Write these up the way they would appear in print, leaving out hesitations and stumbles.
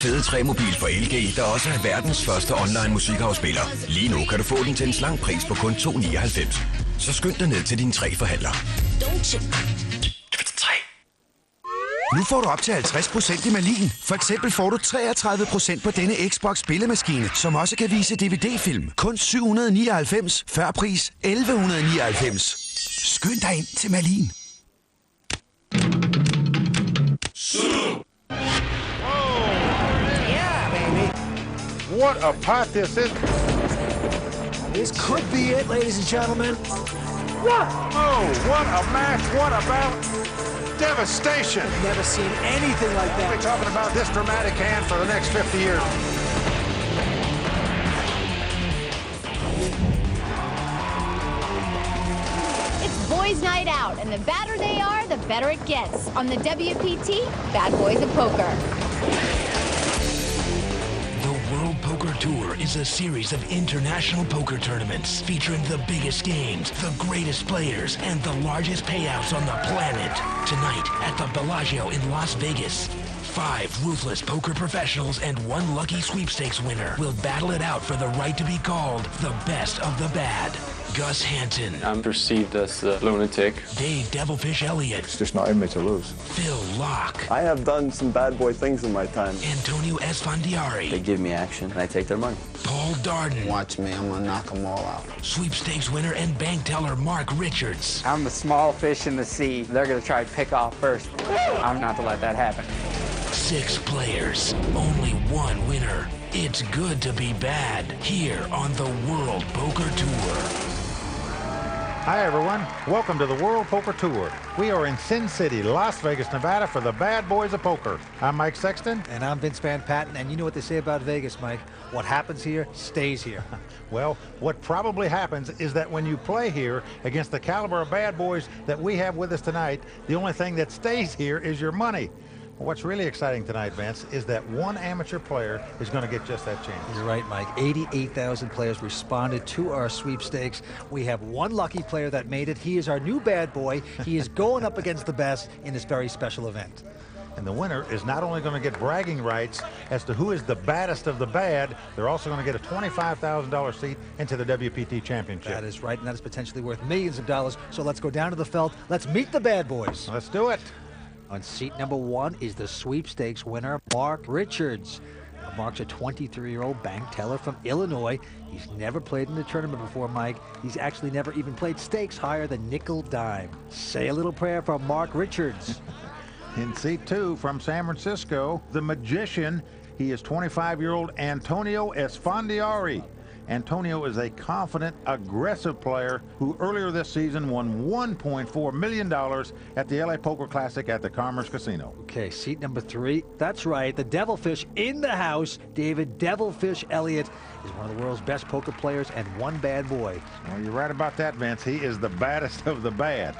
Fede 3-mobil fra LG, der også er verdens første online musikafspiller. Lige nu kan du få den til en slank pris på kun 299. Så skynd dig ned til dine 3 forhandlere. Nu får du op til 50% i Malin. For eksempel får du 33% på denne Xbox spillemaskine, som også kan vise DVD-film. Kun 799, før pris 1199. Skynd dig ind til Malin. What a pot this is. This could be it, ladies and gentlemen. What? Oh, what a match. What about devastation. I've never seen anything like that. We're talking about this dramatic hand for the next 50 years. It's boys' night out, and the badder they are, the better it gets. On the WPT, Bad Boys of Poker. World Poker Tour is a series of international poker tournaments featuring the biggest games, the greatest players, and the largest payouts on the planet. Tonight at the Bellagio in Las Vegas, 5 ruthless poker professionals and 1 lucky sweepstakes winner will battle it out for the right to be called the best of the bad. Gus Hansen. I'm perceived as the lunatic. Dave Devilfish Elliott. It's just not in me to lose. Phil Laak. I have done some bad boy things in my time. Antonio Esfandiari. They give me action and I take their money. Paul Darden. Watch me, I'm gonna knock them all out. Sweepstakes winner and bank teller Mark Richards. I'm the small fish in the sea. They're gonna try to pick off first. I'm not to let that happen. 6 players, only 1 winner. It's good to be bad here on the World Poker Tour. Hi, everyone. Welcome to the World Poker Tour. We are in Sin City, Las Vegas, Nevada for the Bad Boys of Poker. I'm Mike Sexton. And I'm Vince Van Patten, and you know what they say about Vegas, Mike. What happens here stays here. Well, what probably happens is that when you play here against the caliber of bad boys that we have with us tonight, the only thing that stays here is your money. What's really exciting tonight, Vince, is that 1 amateur player is going to get just that chance. You're right, Mike. 88,000 players responded to our sweepstakes. We have 1 lucky player that made it. He is our new bad boy. He is going up against the best in this very special event. And the winner is not only going to get bragging rights as to who is the baddest of the bad, they're also going to get a $25,000 seat into the WPT Championship. That is right, and that is potentially worth millions of dollars. So let's go down to the felt. Let's meet the bad boys. Let's do it. On seat number 1 is the sweepstakes winner, Mark Richards. Now, Mark's a 23-year-old bank teller from Illinois. He's never played in the tournament before, Mike. He's actually never even played stakes higher than nickel dime. Say a little prayer for Mark Richards. In seat 2 from San Francisco, the magician. He is 25-year-old Antonio Esfandiari. Antonio is a confident, aggressive player who earlier this season won $1.4 million at the LA Poker Classic at the Commerce Casino. Okay, seat number 3. That's right, the Devilfish in the house. David Devilfish Elliott is one of the world's best poker players and 1 bad boy. Well, you're right about that, Vince. He is the baddest of the bad.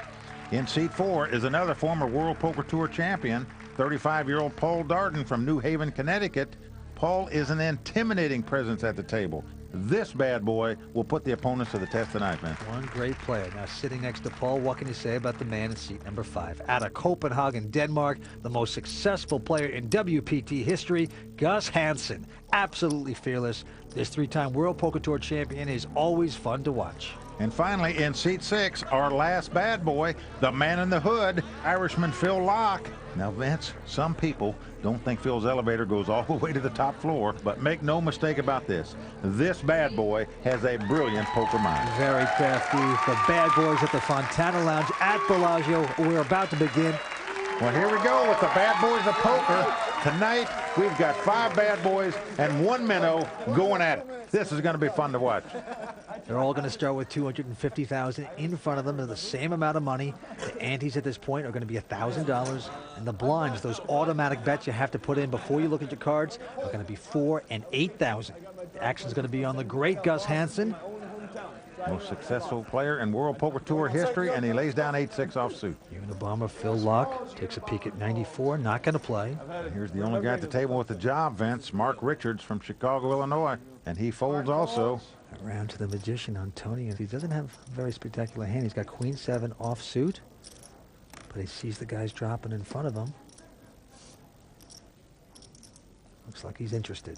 In seat 4 is another former World Poker Tour champion, 35-year-old Paul Darden from New Haven, Connecticut. Paul is an intimidating presence at the table. This bad boy will put the opponents to the test tonight, man. 1 great player. Now sitting next to Paul, what can you say about the man in seat number 5? Out of Copenhagen, Denmark, the most successful player in WPT history, Gus Hansen. Absolutely fearless. This 3-time World Poker Tour champion is always fun to watch. And finally, in seat 6, our last bad boy, the man in the hood, Irishman Phil Laak. Now, Vince, some people don't think Phil's elevator goes all the way to the top floor, but make no mistake about this. This bad boy has a brilliant poker mind. Very crafty. The bad boys at the Fontana Lounge at Bellagio. We're about to begin. Well, here we go with the bad boys of poker. Tonight, we've got 5 bad boys and 1 minnow going at it. This is going to be fun to watch. They're all going to start with $250,000 in front of them. They're the same amount of money. The antes at this point are going to be $1,000. And the blinds, those automatic bets you have to put in before you look at your cards, are going to be $4,000 and $8,000. The action's going to be on the great Gus Hansen. Most successful player in World Poker Tour history, and he lays down 8-6 offsuit. Unabomber Phil Laak takes a peek at 94, not going to play. Here's the only guy at the table with the job, Vince, Mark Richards from Chicago, Illinois, and he folds also. Around to the magician, Antonio. He doesn't have a very spectacular hand. He's got Queen 7 offsuit, but he sees the guys dropping in front of him. Looks like he's interested.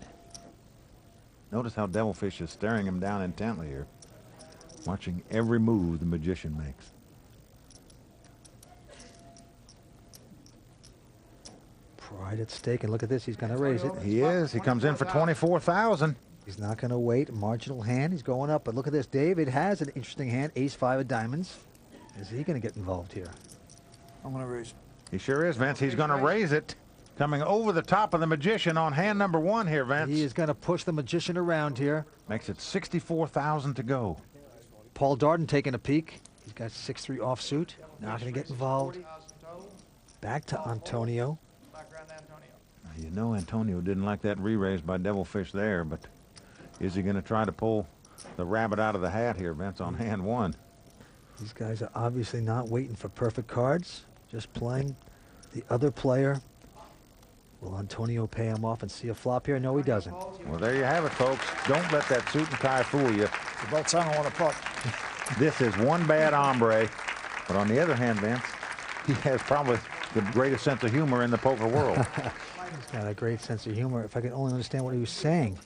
Notice how Devilfish is staring him down intently here, watching every move the magician makes. Pride at stake, and look at this, he's going to raise it. He is. He comes in for 24,000. He's not going to wait. Marginal hand, he's going up, but look at this. David has an interesting hand, ace-5 of diamonds. Is he going to get involved here? I'm going to raise. He sure is, Vince. He's going to raise it. Coming over the top of the magician on hand number 1 here, Vince. He is going to push the magician around here. Makes it 64,000 to go. Paul Darden taking a peek. He's got 6-3 offsuit. Not going to get involved. Back to Antonio. You know Antonio didn't like that re-raise by Devilfish there, but is he going to try to pull the rabbit out of the hat here, Vince, on hand 1? These guys are obviously not waiting for perfect cards, just playing the other player. Will Antonio pay him off and see a flop here? No, he doesn't. Well, there you have it, folks. Don't let that suit and tie fool you. About time I want to putt. This is one bad hombre, but on the other hand, Vince, he has probably the greatest sense of humor in the poker world. He's got a great sense of humor, if I could only understand what he was saying.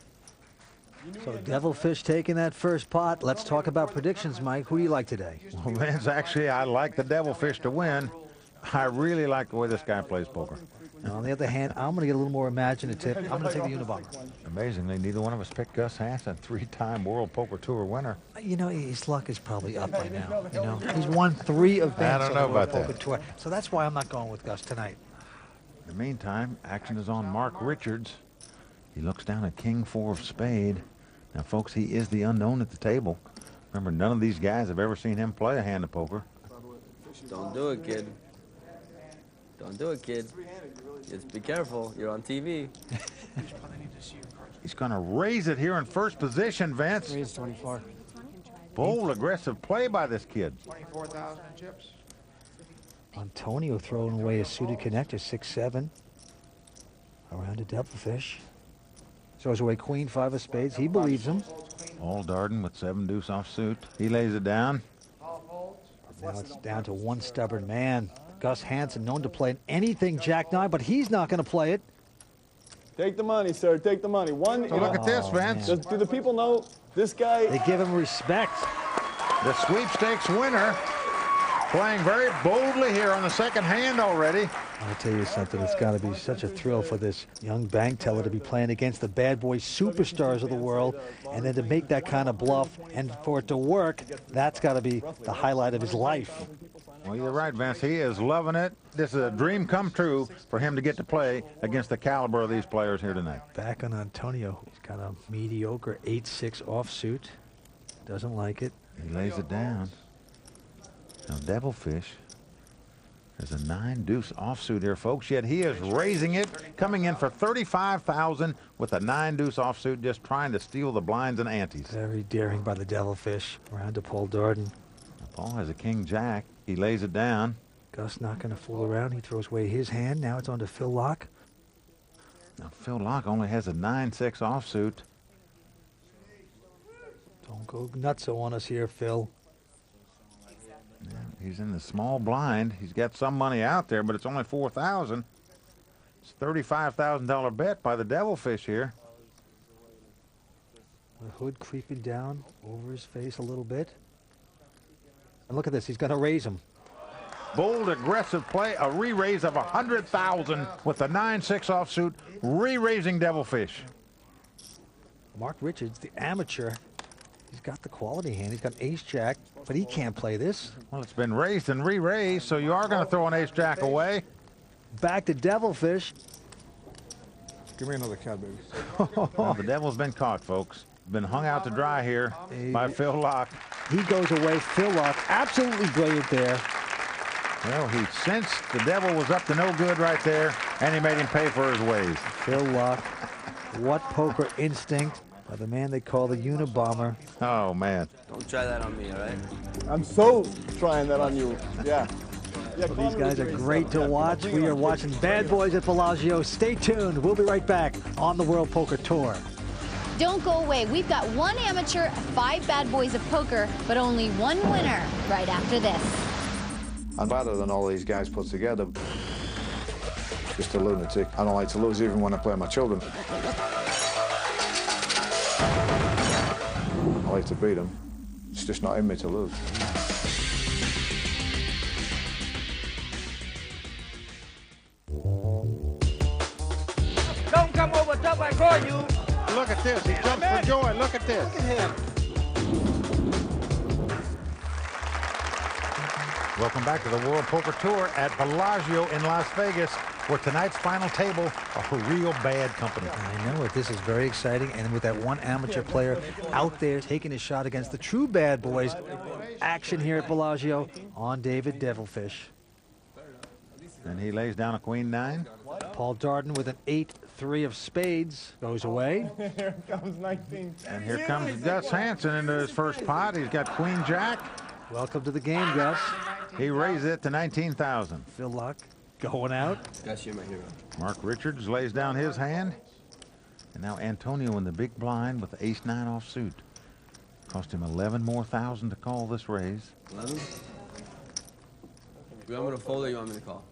So Devilfish taking that first pot. Let's talk about predictions, Mike. Who do you like today? Well, Vince, actually, I like the Devilfish to win. I really like the way this guy plays poker. Now, on the other hand, I'm going to get a little more imaginative. I'm going to take the Unabomber. Amazingly, neither one of us picked Gus Hansen, 3-time World Poker Tour winner. You know, his luck is probably up by now. You know, he's won 3 events I don't know on the World about Poker that. Tour. So that's why I'm not going with Gus tonight. In the meantime, action is on Mark Richards. He looks down at King 4 of spade. Now, folks, he is the unknown at the table. Remember, none of these guys have ever seen him play a hand of poker. Don't do it, kid. Don't do it, kid. Just be careful. You're on TV. He's going to raise it here in first position, Vince. Raise 24. Bold, aggressive play by this kid. 24,000 in chips. Antonio throwing away a suited connector, 6-7. Around a Devilfish. Throws away Queen 5 of spades. He believes him. All Darden with 7 deuce offsuit. He lays it down. Now it's down to one stubborn man. Gus Hansen, known to play anything Jack-9, but he's not going to play it. Take the money, sir. Take the money. One. So look at this, Vince. Do the people know this guy? They give him respect. The sweepstakes winner playing very boldly here on the second hand already. I'll tell you something, it's got to be such a thrill for this young bank teller to be playing against the bad boy superstars of the world, and then to make that kind of bluff and for it to work, that's got to be the highlight of his life. Well, you're right, Vince. He is loving it. This is a dream come true for him to get to play against the caliber of these players here tonight. Back on Antonio. He's got a mediocre 8-6 offsuit. Doesn't like it. He lays it down. Now, Devilfish has a 9 deuce offsuit here, folks, yet he is raising it, coming in for 35,000 with a 9 deuce offsuit, just trying to steal the blinds and antes. Very daring by the Devilfish. Around to Paul Darden. Now, Paul has a king jack. He lays it down. Gus not going to fool around. He throws away his hand. Now it's on to Phil Laak. Now, Phil Laak only has a 9-6 offsuit. Don't go nutso on us here, Phil. Yeah, he's in the small blind. He's got some money out there, but it's only 4,000. It's a $35,000 bet by the Devilfish here. The hood creeping down over his face a little bit. And look at this. He's going to raise him. Bold, aggressive play. A re-raise of 100,000 with a 9-6 offsuit. Re-raising Devilfish. Mark Richards, the amateur. He's got the quality hand. He's got ace-jack, but he can't play this. Well, it's been raised and re-raised, so you are going to throw an ace-jack away. Back to Devilfish. Give me another card, baby. Well, the devil's been caught, folks. Been hung out to dry here by Phil Laak. He goes away. Phil Laak, absolutely brilliant there. Well, he sensed the devil was up to no good right there, and he made him pay for his ways. Phil Laak, what poker instinct by the man they call the Unabomber. Oh, man. Don't try that on me, all right? I'm so trying that on you. Yeah. Well, these guys are great to watch. We are watching Bad Boys at Bellagio. Stay tuned. We'll be right back on the World Poker Tour. Don't go away. We've got 1 amateur, 5 bad boys of poker, but only 1 winner right after this. I'm better than all these guys put together. Just a lunatic. I don't like to lose even when I play with my children. I like to beat them. It's just not in me to lose. Don't come over till I call you. Look at this. He jumps for joy. Look at this. Look at him. Welcome back to the World Poker Tour at Bellagio in Las Vegas, where tonight's final table are for real bad company. I know it. This is very exciting. And with that one amateur player out there taking a shot against the true bad boys, action here at Bellagio on David Devilfish. And he lays down a queen-9. Paul Darden with an 8-3 of spades goes away. Here comes 19. And here comes Gus Hansen into his first pot. He's got queen-jack. Welcome to the game, Gus. He raised it to 19,000. Phil Laak going out. Gus, you're my hero. Mark Richards lays down his hand. And now Antonio in the big blind with the ace-9 offsuit. Cost him 11 more thousand to call this raise. 11? You want me to fold or you want me to call?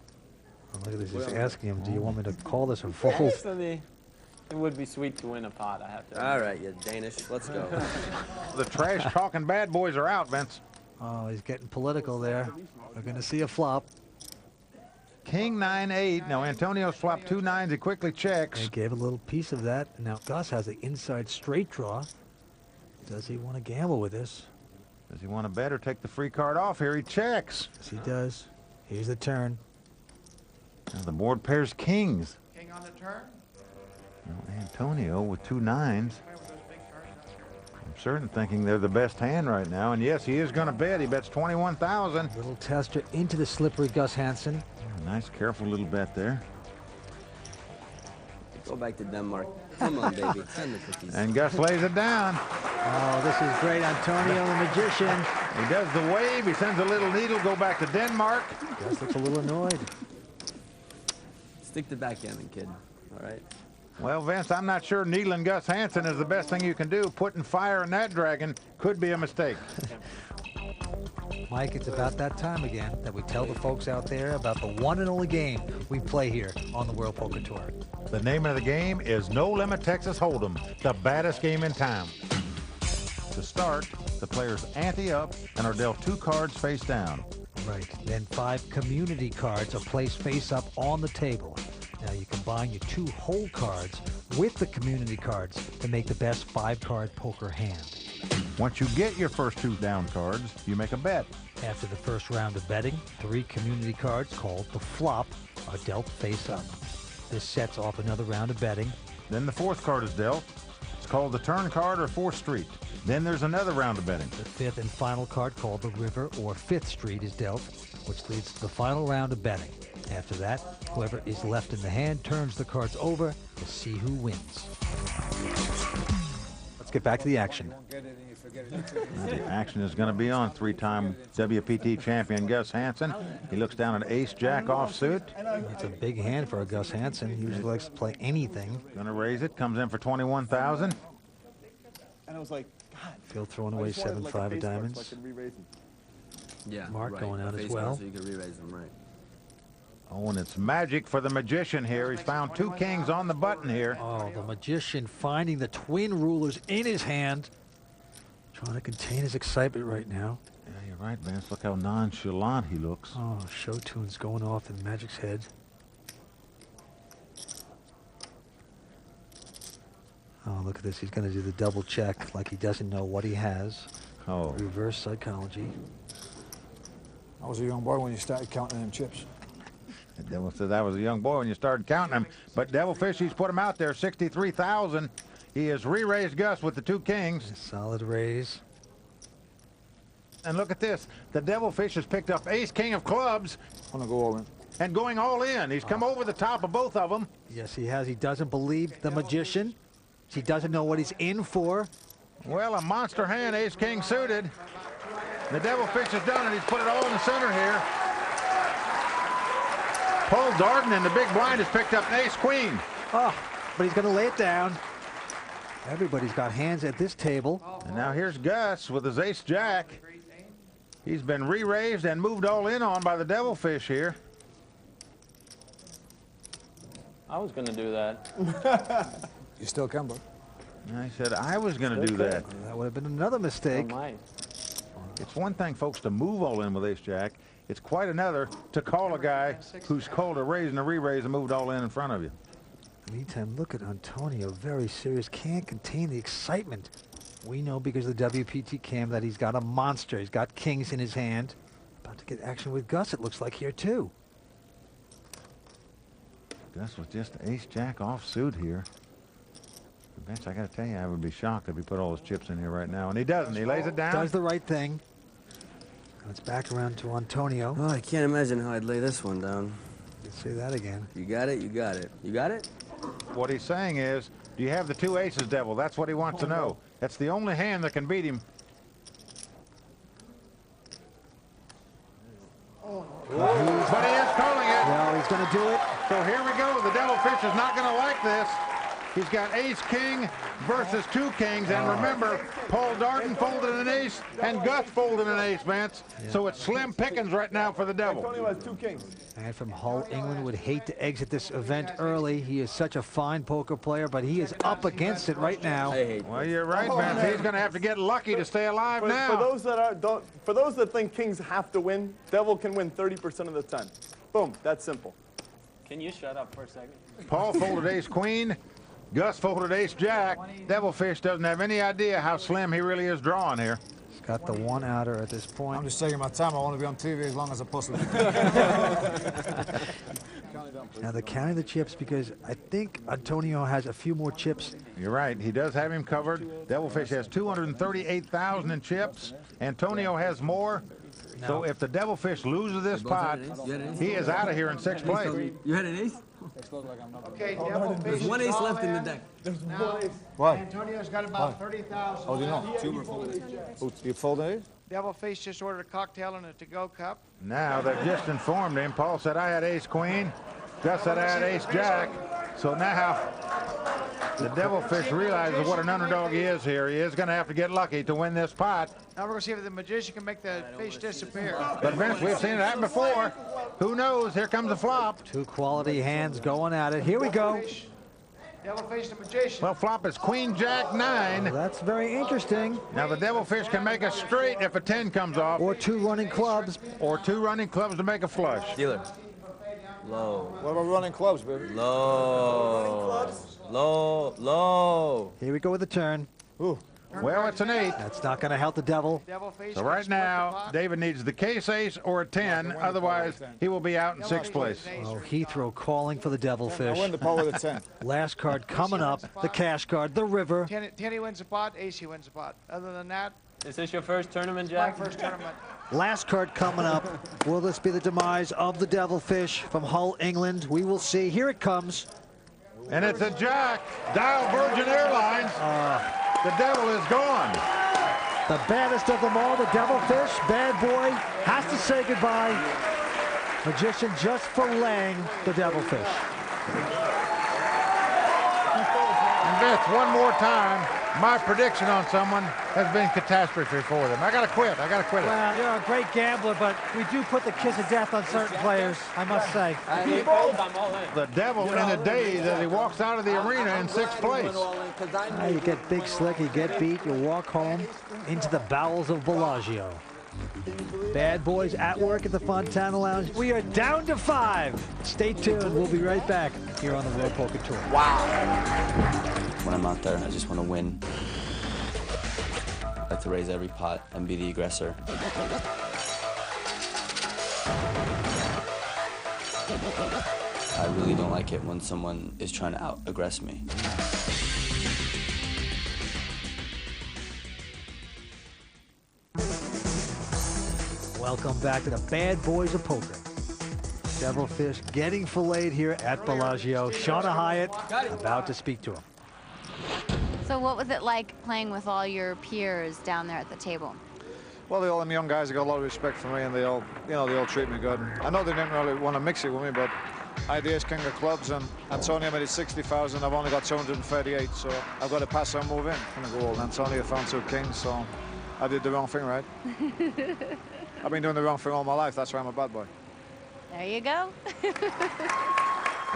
Oh, look at this. He's asking him, do you want me to call this or fold? It would be sweet to win a pot, I have to. All right, you Danish. Let's go. The trash-talking bad boys are out, Vince. Oh, he's getting political there. We're going to see a flop. King 9-8. Now Antonio's flopped 2 9s. He quickly checks. He gave a little piece of that. Now Gus has the inside straight draw. Does he want to gamble with this? Does he want to bet or take the free card off here? He checks. Yes, he does. Here's the turn. Now the board pairs kings. King on the turn. Now Antonio with 2 9s. I'm certain thinking they're the best hand right now. And yes, he is going to bet. He bets 21,000. Little tester into the slippery Gus Hansen. Nice, careful little bet there. Go back to Denmark. Come on, baby. Send the cookies. And Gus lays it down. Oh, this is great. Antonio, the magician. He does the wave. He sends a little needle. Go back to Denmark. Gus looks a little annoyed. Stick to backgammon, kid. All right? Well, Vince, I'm not sure needling Gus Hansen is the best thing you can do. Putting fire in that dragon could be a mistake. Mike, it's about that time again that we tell the folks out there about the one and only game we play here on the World Poker Tour. The name of the game is No Limit Texas Hold'em, the baddest game in town. To start, the players ante up and are dealt 2 cards face down. Right. Then 5 community cards are placed face up on the table. Now you combine your 2 whole cards with the community cards to make the best 5-card poker hand. Once you get your first 2 down cards, you make a bet. After the first round of betting, 3 community cards called the flop are dealt face up. This sets off another round of betting. Then the 4th card is dealt. It's called the turn card or 4th street. Then there's another round of betting. The 5th and final card called the river or 5th street is dealt, which leads to the final round of betting. After that, whoever is left in the hand turns the cards over to see who wins. Let's get back to the action. The action is going to be on 3-time WPT champion Gus Hansen. He looks down at ace-jack offsuit. It's a big hand for a Gus Hansen. He usually likes to play anything. Going to raise it. Comes in for 21,000. And I was like, God. Phil throwing away 7-5 of diamonds. So I could re-raise them. Yeah, Mark right. going out as Face well. card so you can re-raise them, right. Oh, and it's magic for the magician here. He's found 2 kings on the button here. Oh, the magician finding the twin rulers in his hand. Trying to contain his excitement right now. Yeah, you're right, Vince. Look how nonchalant he looks. Oh, show tunes going off in Magic's head. Oh, look at this. He's going to do the double check like he doesn't know what he has. Oh. Reverse psychology. I was a young boy when you started counting them chips. The devil said that was a young boy when you started counting them. But Devilfish, he's put him out there, 63,000. He has re-raised Gus with the 2 kings. Solid raise. And look at this. The Devilfish has picked up ace-king of clubs. I'm going to go all in. And going all in. He's come over the top of both of them. Yes, he has. He doesn't believe the magician. He doesn't know what he's in for. Well, a monster hand, ace-king suited. The Devilfish has done it. He's put it all in the center here. Paul Darden in the big blind has picked up an ace-queen. Oh, but he's going to lay it down. Everybody's got hands at this table. And now here's Gus with his ace-jack. He's been re-raised and moved all in on by the Devilfish here. I was going to do that. You still can, bud. I said I was going to do that. That would have been another mistake. It's one thing, folks, to move all in with ace-jack. It's quite another to call a guy who's called a raise and a re-raise and moved all in front of you. Meantime, look at Antonio, very serious, can't contain the excitement. We know because of the WPT cam that he's got a monster. He's got kings in his hand. About to get action with Gus, it looks like here too. Gus was just ace-jack offsuit here. Bench, I got to tell you, I would be shocked if he put all his chips in here right now. And he doesn't. He lays it down. Does the right thing. And it's back around to Antonio. Oh, I can't imagine how I'd lay this one down. Let's say that again. You got it, you got it. You got it? What he's saying is, do you have the two aces, Devil? That's what he wants to know. That's the only hand that can beat him. But he is calling it. Well, he's going to do it. So here we go. The Devilfish is not going to like this. He's got ace-king versus two kings. And remember, Paul Darden folded an ace and Gus folded an ace, Vance. Yeah. So it's slim pickings right now for the Devil. Antonio has two kings. And from Hull, England, would hate to exit this event early. He is such a fine poker player, but he is up against it right now. Well, you're right, Vance. He's going to have to get lucky to stay alive now. For those that think kings have to win, Devil can win 30% of the time. Boom, that's simple. Can you shut up for a second? Paul folded ace-queen. Gus folded ace-jack. Devilfish doesn't have any idea how slim he really is drawing here. He's got the one-outer at this point. I'm just taking my time. I want to be on TV as long as I possibly can. Now they're counting the chips because I think Antonio has a few more chips. You're right. He does have him covered. Devilfish has 238,000 in chips. Antonio has more. No. So if the Devilfish loses this pot, he is out of here in sixth place. You had an ace? Okay, Devilfish. There's one ace left in the deck. Now, Why? Antonio's got about 30,000. Oh, do you know? Two were folded. Oh, you folded it? Devilfish just ordered a cocktail in a to-go cup. Now they've just informed him. Paul said I had ace-queen. Gus said I had ace-jack. So now the Devilfish realizes what an underdog he is here. He is going to have to get lucky to win this pot. Now we're going to see if the magician can make the fish disappear. But Vince, we've seen it happen before. Who knows? Here comes a flop. Two quality hands going at it. Here we go. Devilfish the magician. Well, flop is queen, jack, 9. Well, that's very interesting. Now the Devilfish can make a straight if a 10 comes off. Or two running clubs. Or two running clubs to make a flush. Dealer. Low. What about running clubs, baby? Low. Low. Low. Here we go with the turn. Ooh. Well, it's an 8. That's not going to help the Devil. So right now, David needs the case ace or a 10. Otherwise, he will be out in sixth place. Oh, Heathrow calling for the Devilfish. I win the pot with a 10. Last card coming up, the cash card, the river. 10 wins the pot, ace he wins the pot. Other than that, is this your first tournament, Jack? my first tournament. Last card coming up. Will this be the demise of the Devilfish from Hull, England? We will see. Here it comes. And it's a jack. Dial Virgin Airlines. The Devil is gone. The baddest of them all, the Devilfish. Bad boy has to say goodbye. Magician just filleting the Devilfish. And Vince, one more time, my prediction on someone has been catastrophe for them. I got to quit. I got to quit it. Well, you're a great gambler, but we do put the kiss of death on certain players, I must say. I'm all in. The Devil in a daze as he walks out of the arena in sixth place. You get big slick, you get beat, you walk home into the bowels of Bellagio. Bad boys at work at the Fontana Lounge. We are down to 5. Stay tuned. We'll be right back here on the World Poker Tour. Wow. When I'm out there, I just want to win. I like to raise every pot and be the aggressor. I really don't like it when someone is trying to out-aggress me. Welcome back to the Bad Boys of Poker. Devilfish getting filleted here at Bellagio. Shauna Hyatt about to speak to him. So what was it like playing with all your peers down there at the table? Well, all them young guys have got a lot of respect for me, and they all, they all treat me good. I know they didn't really want to mix it with me, but I had the ace king of clubs, and Antonio made it 60,000. I've only got 238, so I've got to pass and move in. I'm gonna go all. Antonio found two kings, so I did the wrong thing, right? I've been doing the wrong thing all my life. That's why I'm a bad boy. There you go.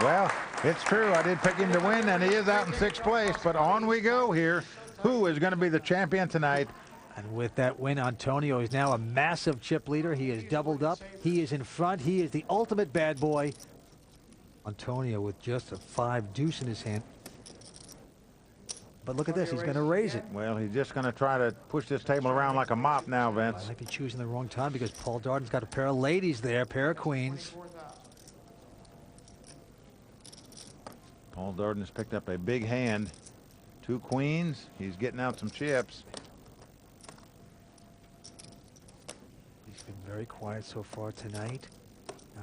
Well, It's true. I did pick him to win, and he is out in 6th place. But on we go here. Who is going to be the champion tonight? And with that win, Antonio is now a massive chip leader. He is doubled up. He is in front. He is the ultimate bad boy. Antonio with just a 5 deuce in his hand. But look at this. He's going to raise it. Well, he's just going to try to push this table around like a mop now, Vince. I might be choosing the wrong time because Paul Darden's got a pair of ladies there, a pair of queens. Paul Darden has picked up a big hand. 2 queens. He's getting out some chips. He's been very quiet so far tonight.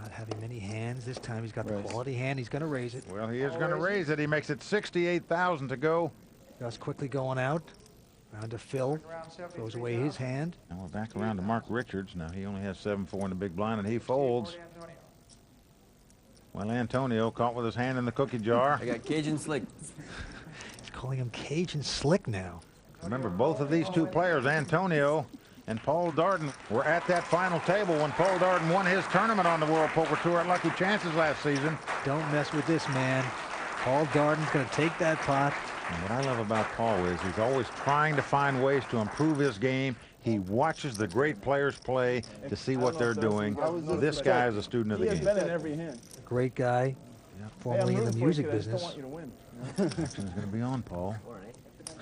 Not having many hands. This time he's got the quality hand. He's going to raise it. Well, he is going to raise it. He makes it 68,000 to go. Just quickly going out. Round to Phil. Throws away his hand. And we're back around to Mark Richards. Now he only has 7-4 in the big blind, and he folds. Well, Antonio caught with his hand in the cookie jar. I got Cajun Slick. He's calling him Cajun Slick now. Remember, both of these 2 players, Antonio and Paul Darden, were at that final table when Paul Darden won his tournament on the World Poker Tour at Lucky Chances last season. Don't mess with this man. Paul Darden's going to take that pot. And what I love about Paul is he's always trying to find ways to improve his game. He watches the great players play to see what they're doing. This guy is a student of the game. He has been in every hand. Great guy, formerly in the music business. Action's going to be on Paul.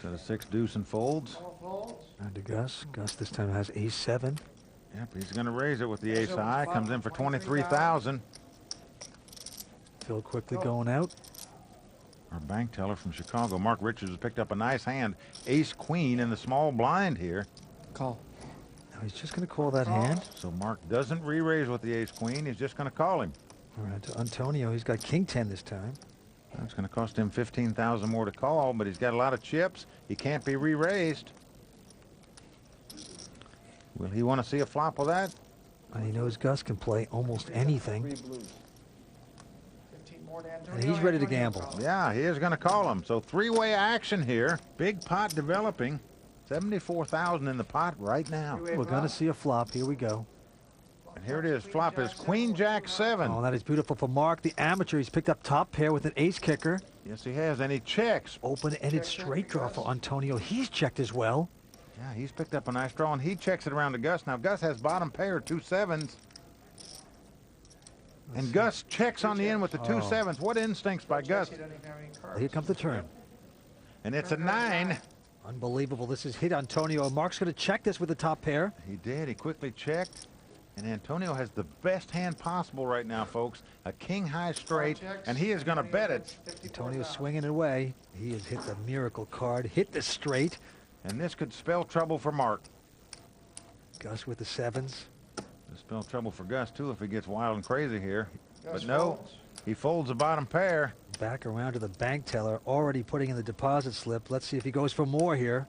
Set a 6 deuce and folds. And to Gus. Gus this time has ace-7. Yep, he's going to raise it with the ace high. Comes in for 23,000. Phil quickly going out. Our bank teller from Chicago, Mark Richards, has picked up a nice hand. Ace-queen in the small blind here. Call. Now he's just going to call that hand. So Mark doesn't re-raise with the ace-queen. He's just going to call him. All right, to Antonio. He's got king-10 this time. That's going to cost him 15,000 more to call, but he's got a lot of chips. He can't be re-raised. Will he want to see a flop with that? And he knows Gus can play almost anything. And he's ready to gamble. Yeah, he is going to call him. So 3-way action here. Big pot developing. 74,000 in the pot right now. We're going to see a flop. Here we go. And here it is. Flop is Queen Jack 7. Oh, that is beautiful for Mark, the amateur. He's picked up top pair with an ace kicker. Yes, he has, and he checks. Open-ended straight draw for Antonio. He's checked as well. Yeah, he's picked up a nice draw, and he checks it around to Gus. Now, Gus has bottom pair, 2 7s. And Gus checks on the end with the 2 7s. What instincts by Gus? Here comes the turn. And it's a 9. Unbelievable. This is hit Antonio. Mark's going to check this with the top pair. He did. He quickly checked. And Antonio has the best hand possible right now, folks. A king high straight, and he is going to bet it. Antonio's swinging it away. He has hit the miracle card, hit the straight. And this could spell trouble for Mark. Gus with the 7s. It'll spell trouble for Gus, too, if he gets wild and crazy here. But no, he folds the bottom pair. Back around to the bank teller, already putting in the deposit slip. Let's see if he goes for more here.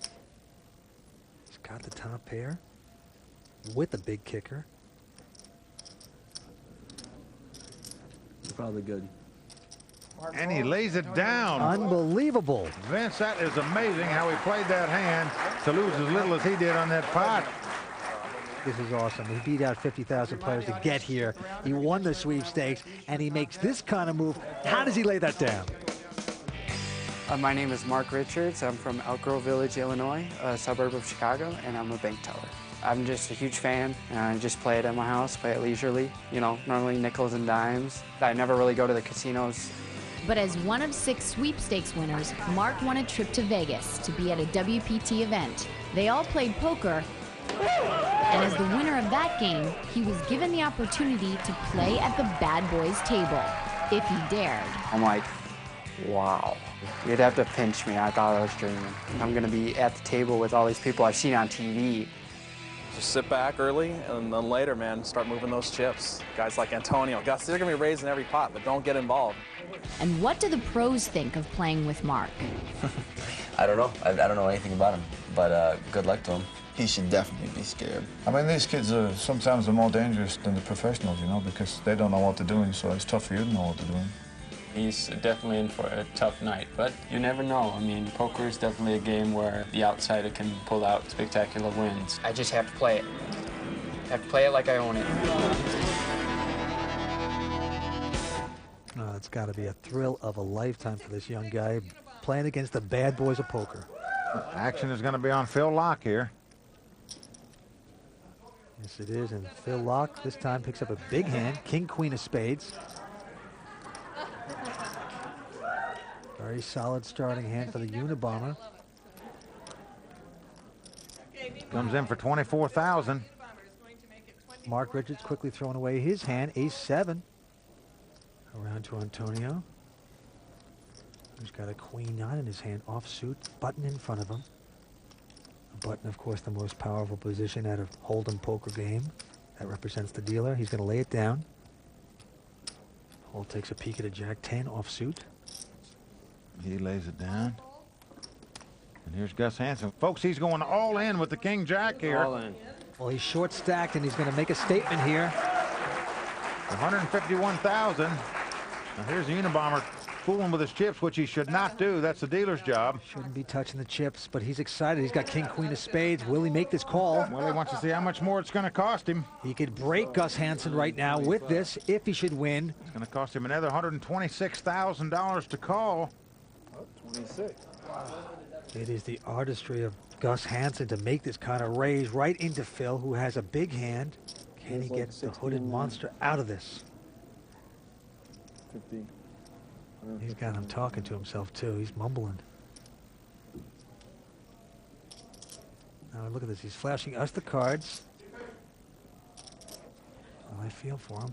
He's got the top pair with the big kicker. Probably good. And he lays it down. Unbelievable. Vince, that is amazing how he played that hand to lose as little as he did on that pot. This is awesome. He beat out 50,000 players to get here. He won the sweepstakes, and he makes this kind of move. How does he lay that down? My name is Mark Richards. I'm from Elk Grove Village, Illinois, a suburb of Chicago, and I'm a bank teller. I'm just a huge fan, and I just play it at my house, play it leisurely, you know, normally nickels and dimes. I never really go to the casinos. But as one of 6 sweepstakes winners, Mark won a trip to Vegas to be at a WPT event. They all played poker, and as the winner of that game, he was given the opportunity to play at the bad boys table, if he dared. I'm like, wow. You'd have to pinch me. I thought I was dreaming. I'm going to be at the table with all these people I've seen on TV. Just sit back early, and then later, man, start moving those chips. Guys like Antonio, Gus, they're going to be raising every pot, but don't get involved. And what do the pros think of playing with Mark? I don't know. I don't know anything about him, but good luck to him. He should definitely be scared. I mean, these kids are sometimes more dangerous than the professionals, you know, because they don't know what they're doing, so it's tough for you to know what they're doing. He's definitely in for a tough night, but you never know. I mean, poker is definitely a game where the outsider can pull out spectacular wins. I just have to play it. I have to play it like I own it. That's got to be a thrill of a lifetime for this young guy playing against the bad boys of poker. Action is going to be on Phil Laak here. Yes, it is, and Phil Laak this time picks up a big hand, king, queen of spades. Very solid starting hand for the Unabomber. Comes in for 24,000. Mark Richards quickly throwing away his hand, ace-7. Around to Antonio, who's got a queen-9 in his hand, offsuit, button in front of him. A button, of course, the most powerful position out of Hold'em poker game. That represents the dealer. He's going to lay it down. Hole takes a peek at a jack-10 offsuit. He lays it down. And here's Gus Hansen. Folks, he's going all in with the king-jack here. All in. Well, he's short-stacked, and he's going to make a statement here. 151,000. Now here's the Unabomber fooling with his chips, which he should not do. That's the dealer's job. Shouldn't be touching the chips, but he's excited. He's got king, queen of spades. Will he make this call? Well, he wants to see how much more it's going to cost him. He could break Gus Hansen right now with this if he should win. It's going to cost him another $126,000 to call. 26. It is the artistry of Gus Hansen to make this kind of raise right into Phil, who has a big hand. Can he get the hooded monster out of this? 50. He's got him talking to himself, too. He's mumbling. Now, look at this. He's flashing us the cards. Well, I feel for him.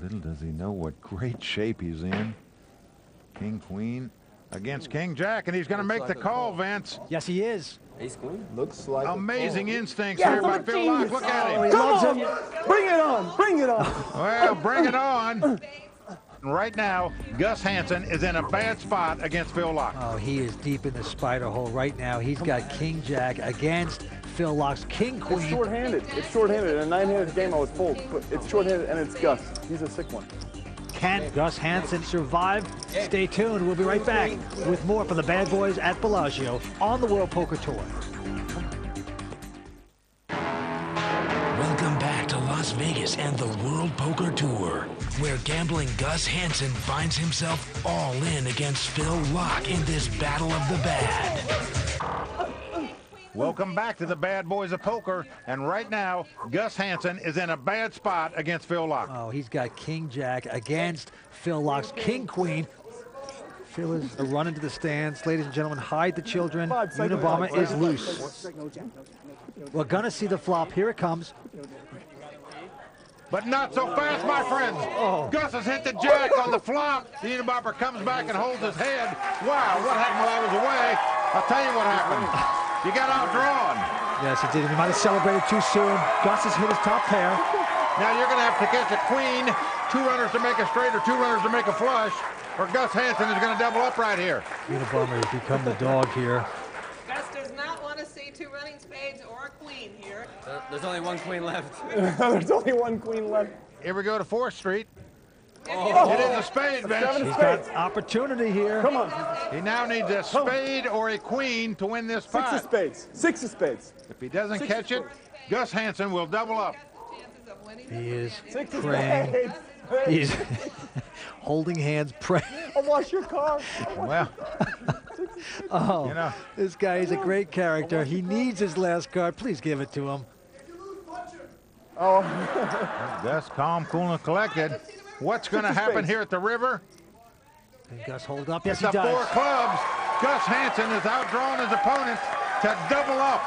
Little does he know what great shape he's in. King, queen against king, jack, and he's going to make the call, Vince. Yes, he is. Ace queen? Looks like amazing instincts here by Phil Laak. Look at him. Come on. Bring it on. Bring it on. Well, bring it on. Right now, Gus Hansen is in a bad spot against Phil Laak. Oh, he is deep in the spider hole right now. He's got king, jack against Phil Laak's king, queen. It's short-handed. It's short-handed. In a 9-handed game, I would fold, but it's short-handed, and it's Gus. He's a sick one. Can Gus Hansen survive? Stay tuned. We'll be right back with more from the bad boys at Bellagio on the World Poker Tour. Welcome back to Las Vegas and the World Poker Tour, where gambling Gus Hansen finds himself all in against Phil Laak in this battle of the bad. Welcome back to the bad boys of poker, and right now, Gus Hansen is in a bad spot against Phil Laak. Oh, he's got king, jack against Phil Laak's king, queen. Phil is running to the stands. Ladies and gentlemen, hide the children. Unabomber is loose. We're going to see the flop. Here it comes. But not so fast, my friends. Oh. Gus has hit the jack on the flop. The Unabomber comes back and holds his head. Wow, what happened while I was away? I'll tell you what happened. You got outdrawn. Yes, he did. He might have celebrated too soon. Gus has hit his top pair. Now you're going to have to catch a queen, 2 runners to make a straight or 2 runners to make a flush, or Gus Hansen is going to double up right here. Unabomber has become the dog here. Gus does not want to see 2 running spades or a queen here. There's only 1 queen left. There's only 1 queen left. Here we go to 4th Street. Oh. It is a spade, Vince. He's got opportunity here. Come on. He now needs a spade or a queen to win this pot. 6 of spades. 6 of spades. If he doesn't catch it, Gus Hansen will double up. He is praying. He's holding hands, praying. I'll wash your car. Well, oh, you know, this guy is a great character. He needs his last card. Please give it to him. Oh. Gus, calm, cool, and collected. What's going to happen here at the river? And Gus hold up. Yes, It's he the does. 4 clubs. Gus Hansen has outdrawn his opponent to double up.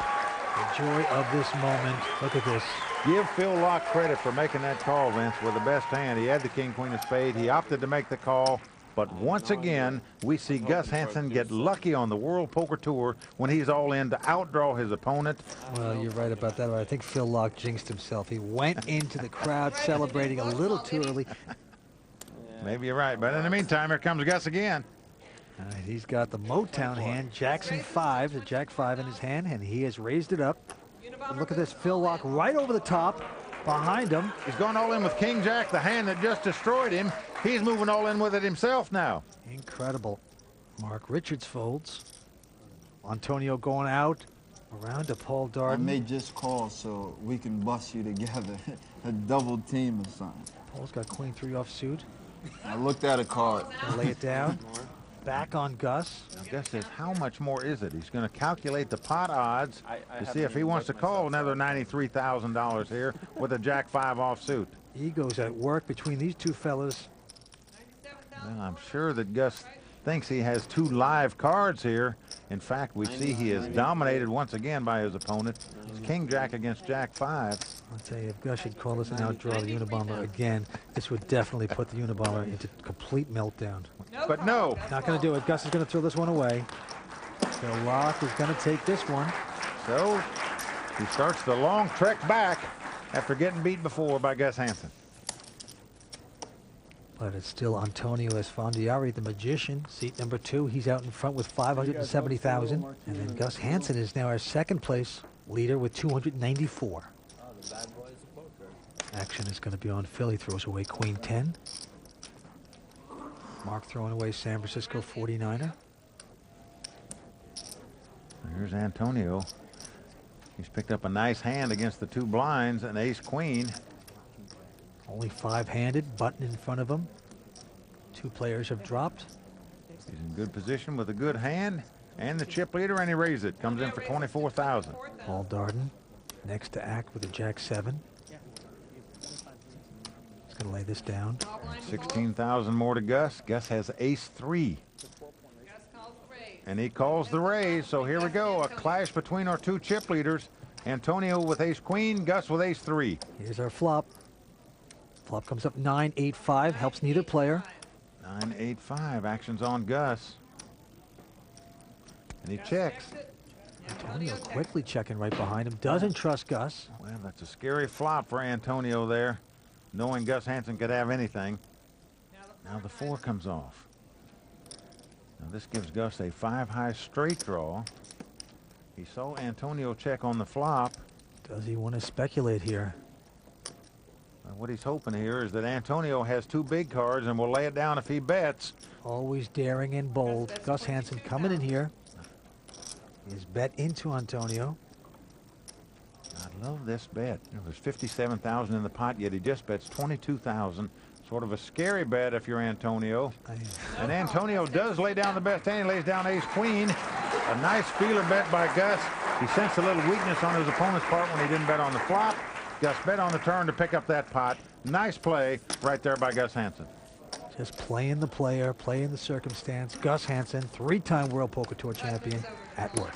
The joy of this moment. Look at this. Give Phil Laak credit for making that call, Vince, with the best hand. He had the king, queen of spades. He opted to make the call. But once again, we see Gus Hansen get lucky on the World Poker Tour when he's all in to outdraw his opponent. Well, you're right about that. I think Phil Laak jinxed himself. He went into the crowd celebrating a little too early. Maybe you're right, but in the meantime, here comes Gus again. He's got the Motown hand, Jackson 5, the Jack 5 in his hand, and he has raised it up. And look at this, Phil Laak right over the top, behind him. He's going all in with King Jack, the hand that just destroyed him. He's moving all in with it himself now. Incredible. Mark Richards folds. Antonio going out, Around to Paul I Darden. may just call so we can bust you together. A double team or something. Paul's got queen 3 offsuit. I looked at a card. Gonna lay it down. Back on Gus. Now, Gus says, how much more is it? He's going to calculate the pot odds to see if he wants to call another $93,000 here with a Jack 5 offsuit. Ego's at work between these two fellas. Well, I'm sure that Gus thinks he has 2 live cards here. In fact, we see he is dominated once again by his opponent. It's King Jack against Jack 5. I'll tell you, if Gus should call this and outdraw the Unabomber again, this would definitely put the Unabomber into complete meltdown. But no. Not going to do it. Gus is going to throw this one away. So Laak is going to take this one. So he starts the long trek back after getting beat before by Gus Hansen. But it's still Antonio Esfandiari, the magician, seat number 2. He's out in front with 570,000. And then Gus Hansen is now our second place leader with 294. Action is going to be on Phil. He throws away queen 10. Mark throwing away San Francisco 49er. Here's Antonio. He's picked up a nice hand against the 2 blinds, an ace-queen. Only 5-handed, button in front of him. 2 players have dropped. He's in good position with a good hand and the chip leader, and he raises it. Comes in for 24,000. Paul Darden next to act with a Jack 7. He's going to lay this down. 16,000 more to Gus. Gus has ace 3. And he calls the raise. So here we go. A clash between our 2 chip leaders. Antonio with ace queen, Gus with ace 3. Here's our flop. Flop comes up 9-8-5. Helps neither player. 9-8-5. Action's on Gus. And he checks. Antonio quickly checking right behind him. Doesn't trust Gus. Well, that's a scary flop for Antonio there, knowing Gus Hansen could have anything. Now the 4 comes off. Now this gives Gus a 5-high straight draw. He saw Antonio check on the flop. Does he want to speculate here? What he's hoping here is that Antonio has 2 big cards and will lay it down if he bets. Always daring and bold. Gus Hansen coming in here. His bet into Antonio. I love this bet. You know, there's 57,000 in the pot, yet he just bets 22,000. Sort of a scary bet if you're Antonio. And Antonio does lay down the best hand. He lays down ace queen. A nice feeler bet by Gus. He sensed a little weakness on his opponent's part when he didn't bet on the flop. Gus bet on the turn to pick up that pot. Nice play right there by Gus Hansen. Just playing the player, playing the circumstance. Gus Hansen, 3-time World Poker Tour champion, at work.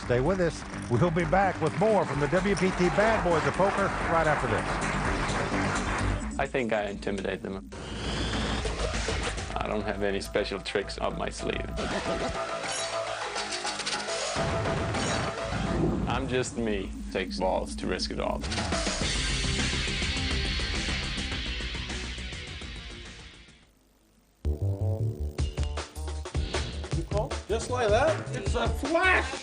Stay with us. We'll be back with more from the WPT Bad Boys of Poker right after this. I think I intimidate them. I don't have any special tricks up my sleeve. I'm just me. Takes balls to risk it all. Just like that? It's a flash.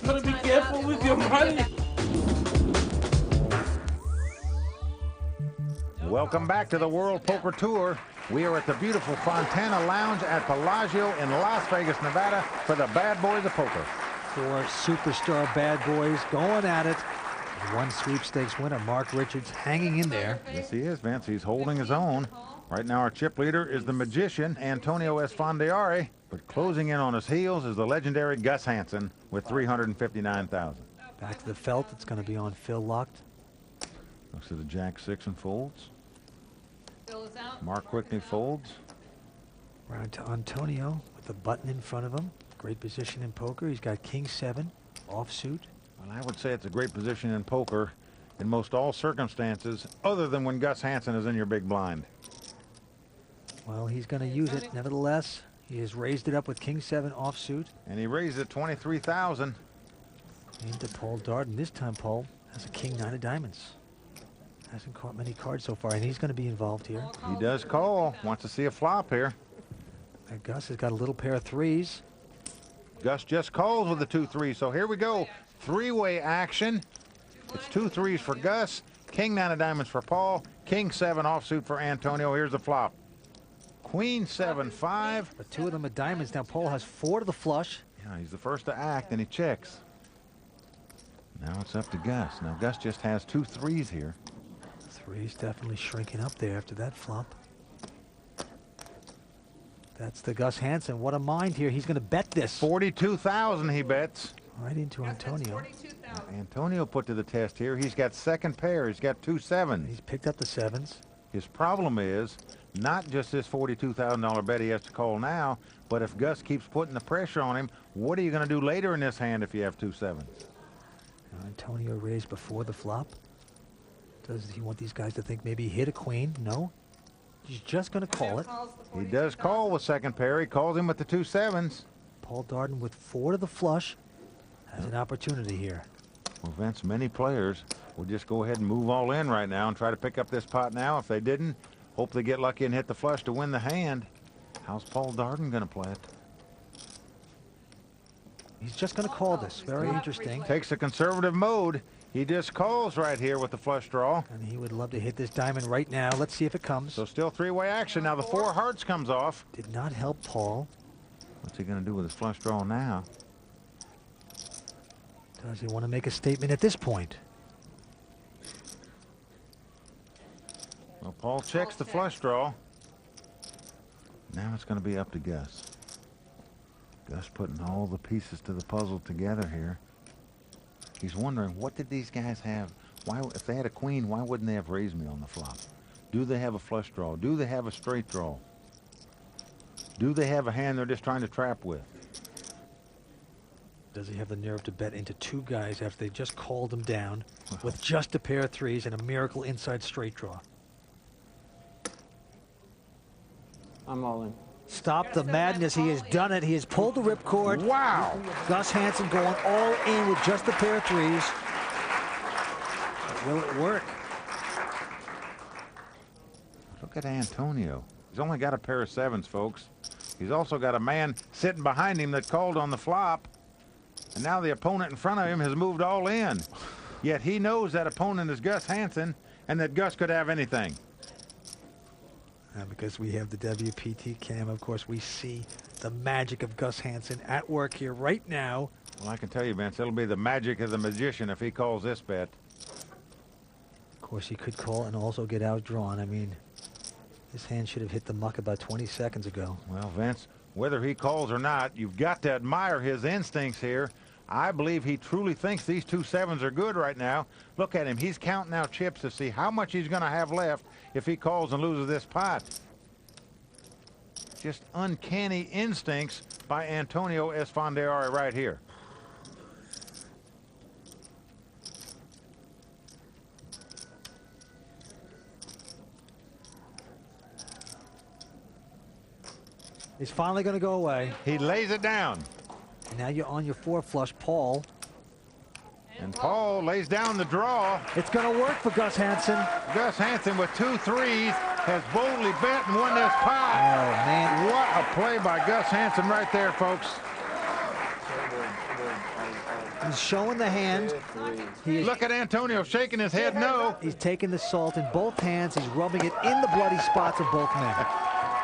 You gotta be careful with your money. Welcome back to the World Poker Tour. We are at the beautiful Fontana Lounge at Bellagio in Las Vegas, Nevada for the Bad Boys of Poker. 4 superstar bad boys going at it. 1 sweepstakes winner, Mark Richards, hanging in there. Yes, he is, Vince. He's holding his own. Right now, our chip leader is the magician, Antonio Esfandiari. But closing in on his heels is the legendary Gus Hansen with 359,000. Back to the felt. It's going to be on Phil locked. Looks at the Jack 6 and folds. Mark quickly folds. Round to Antonio with the button in front of him. Great position in poker. He's got king 7 offsuit. Well, I would say it's a great position in poker in most all circumstances, other than when Gus Hansen is in your big blind. Well, he's going to use it nevertheless. He has raised it up with king 7 offsuit. And he raised it 23,000. Into Paul Darden. This time Paul has a king 9 of diamonds. Hasn't caught many cards so far, and he's going to be involved here. He does call. Wants to see a flop here. And Gus has got a little pair of 3s. Gus just calls with the 2-3. So here we go. 3-way action. It's 2 3s for Gus. King 9 of diamonds for Paul. King 7 offsuit for Antonio. Here's the flop. Queen 7-5. But 2 of them are diamonds. Now Paul has 4 to the flush. Yeah, he's the first to act, and he checks. Now it's up to Gus. Now Gus just has 2 threes here. Three's definitely shrinking up there after that flop. That's the Gus Hansen. What a mind here. He's going to bet this. 42,000 he bets. Right into Antonio. Antonio put to the test here. He's got second pair. He's got 2 sevens. He's picked up the sevens. His problem is not just this $42,000 bet he has to call now, but if Gus keeps putting the pressure on him, what are you going to do later in this hand if you have 2 sevens? Antonio raised before the flop. Does he want these guys to think maybe he hit a queen? No. He's just going to call it. He does call with second pair. He calls him with the 2 sevens. Paul Darden with 4 to the flush has an opportunity here. Well, Vince, many players will just go ahead and move all in right now and try to pick up this pot now. If they didn't, hope they get lucky and hit the flush to win the hand. How's Paul Darden going to play it? He's just going to call this. Very interesting. Takes a conservative mode. He just calls right here with the flush draw. And he would love to hit this diamond right now. Let's see if it comes. So still 3-way action. Now the 4 hearts comes off. Did not help Paul. What's he going to do with his flush draw now? Does he want to make a statement at this point? Well, Paul checks the flush draw. Now it's going to be up to Gus. Gus putting all the pieces to the puzzle together here. He's wondering, what did these guys have? Why, if they had a queen, why wouldn't they have raised me on the flop? Do they have a flush draw? Do they have a straight draw? Do they have a hand they're just trying to trap with? Does he have the nerve to bet into 2 guys after they just called him down with just a pair of 3s and a miracle inside straight draw? I'm all in. Stop the madness. He has done it. He has pulled the ripcord. Wow. Gus Hansen going all in with just a pair of 3s. But will it work? Look at Antonio. He's only got a pair of 7s, folks. He's also got a man sitting behind him that called on the flop. And now the opponent in front of him has moved all in. Yet he knows that opponent is Gus Hansen and that Gus could have anything. And because we have the WPT cam, of course, we see the magic of Gus Hansen at work here right now. Well, I can tell you, Vince, it'll be the magic of the magician if he calls this bet. Of course, he could call and also get outdrawn. I mean, this hand should have hit the muck about 20 seconds ago. Well, Vince, whether he calls or not, you've got to admire his instincts here. I believe he truly thinks these 2 sevens are good right now. Look at him. He's counting out chips to see how much he's going to have left if he calls and loses this pot. Just uncanny instincts by Antonio Esfandiari right here. He's finally going to go away. He lays it down. And now you're on your 4 flush, Paul. And Paul lays down the draw. It's going to work for Gus Hansen. Gus Hansen with 2 threes has boldly bet and won this pot. Oh, man. What a play by Gus Hansen right there, folks. He's showing the hand. Look at Antonio shaking his head no. He's taking the salt in both hands. He's rubbing it in the bloody spots of both men.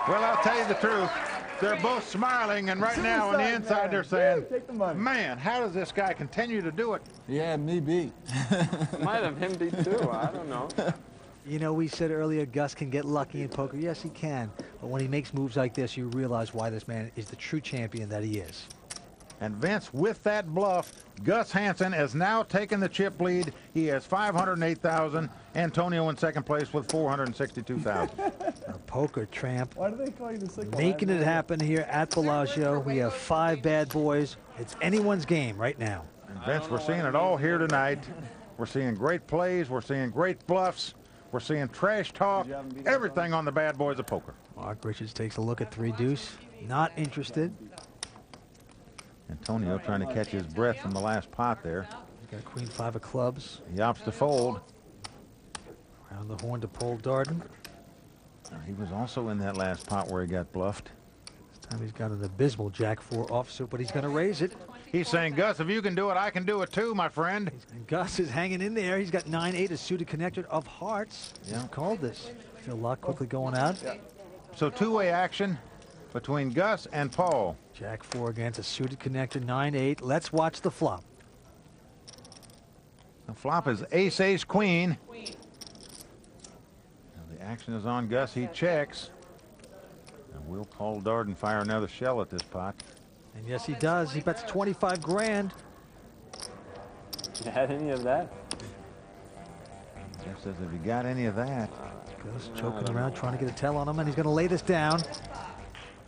Well, I'll tell you the truth. They're both smiling, and right now on the inside they're saying, man, how does this guy continue to do it? Yeah, me beat. Might have him beat too. I don't know. You know, we said earlier Gus can get lucky in poker. Yes, he can. But when he makes moves like this, you realize why this man is the true champion that he is. And Vince, with that bluff, Gus Hansen has now taken the chip lead. He has 508,000. Antonio in second place with 462,000. A poker tramp. Why do they call you the sick one? Making it happen here at Bellagio. We have 5 bad boys. It's anyone's game right now. And Vince, we're seeing it all here tonight. We're seeing great plays. We're seeing great bluffs. We're seeing trash talk. Everything on the bad boys of poker. Mark Richards takes a look at 3 deuce. Not interested. Antonio trying to catch his breath from the last pot there. He's got queen 5 of clubs. He opts to fold. Around the horn to Paul Darden. He was also in that last pot where he got bluffed. This time he's got an abysmal jack 4 offsuit, but he's going to raise it. He's saying, Gus, if you can do it, I can do it too, my friend. And Gus is hanging in there. He's got 9-8, a suited connector of hearts. Yeah. He's called this. Phil Laak quickly going out. Yeah. So 2-way action between Gus and Paul. Jack 4 against a suited connector, 9-8. Let's watch the flop. The flop is ace, ace, queen. Now the action is on Gus. He checks. And will Paul Darden fire another shell at this pot? And yes, he does. He bets 25 grand. You had any of that? Jeff says, have you got any of that? Gus choking around, trying to get a tell on him, and he's going to lay this down.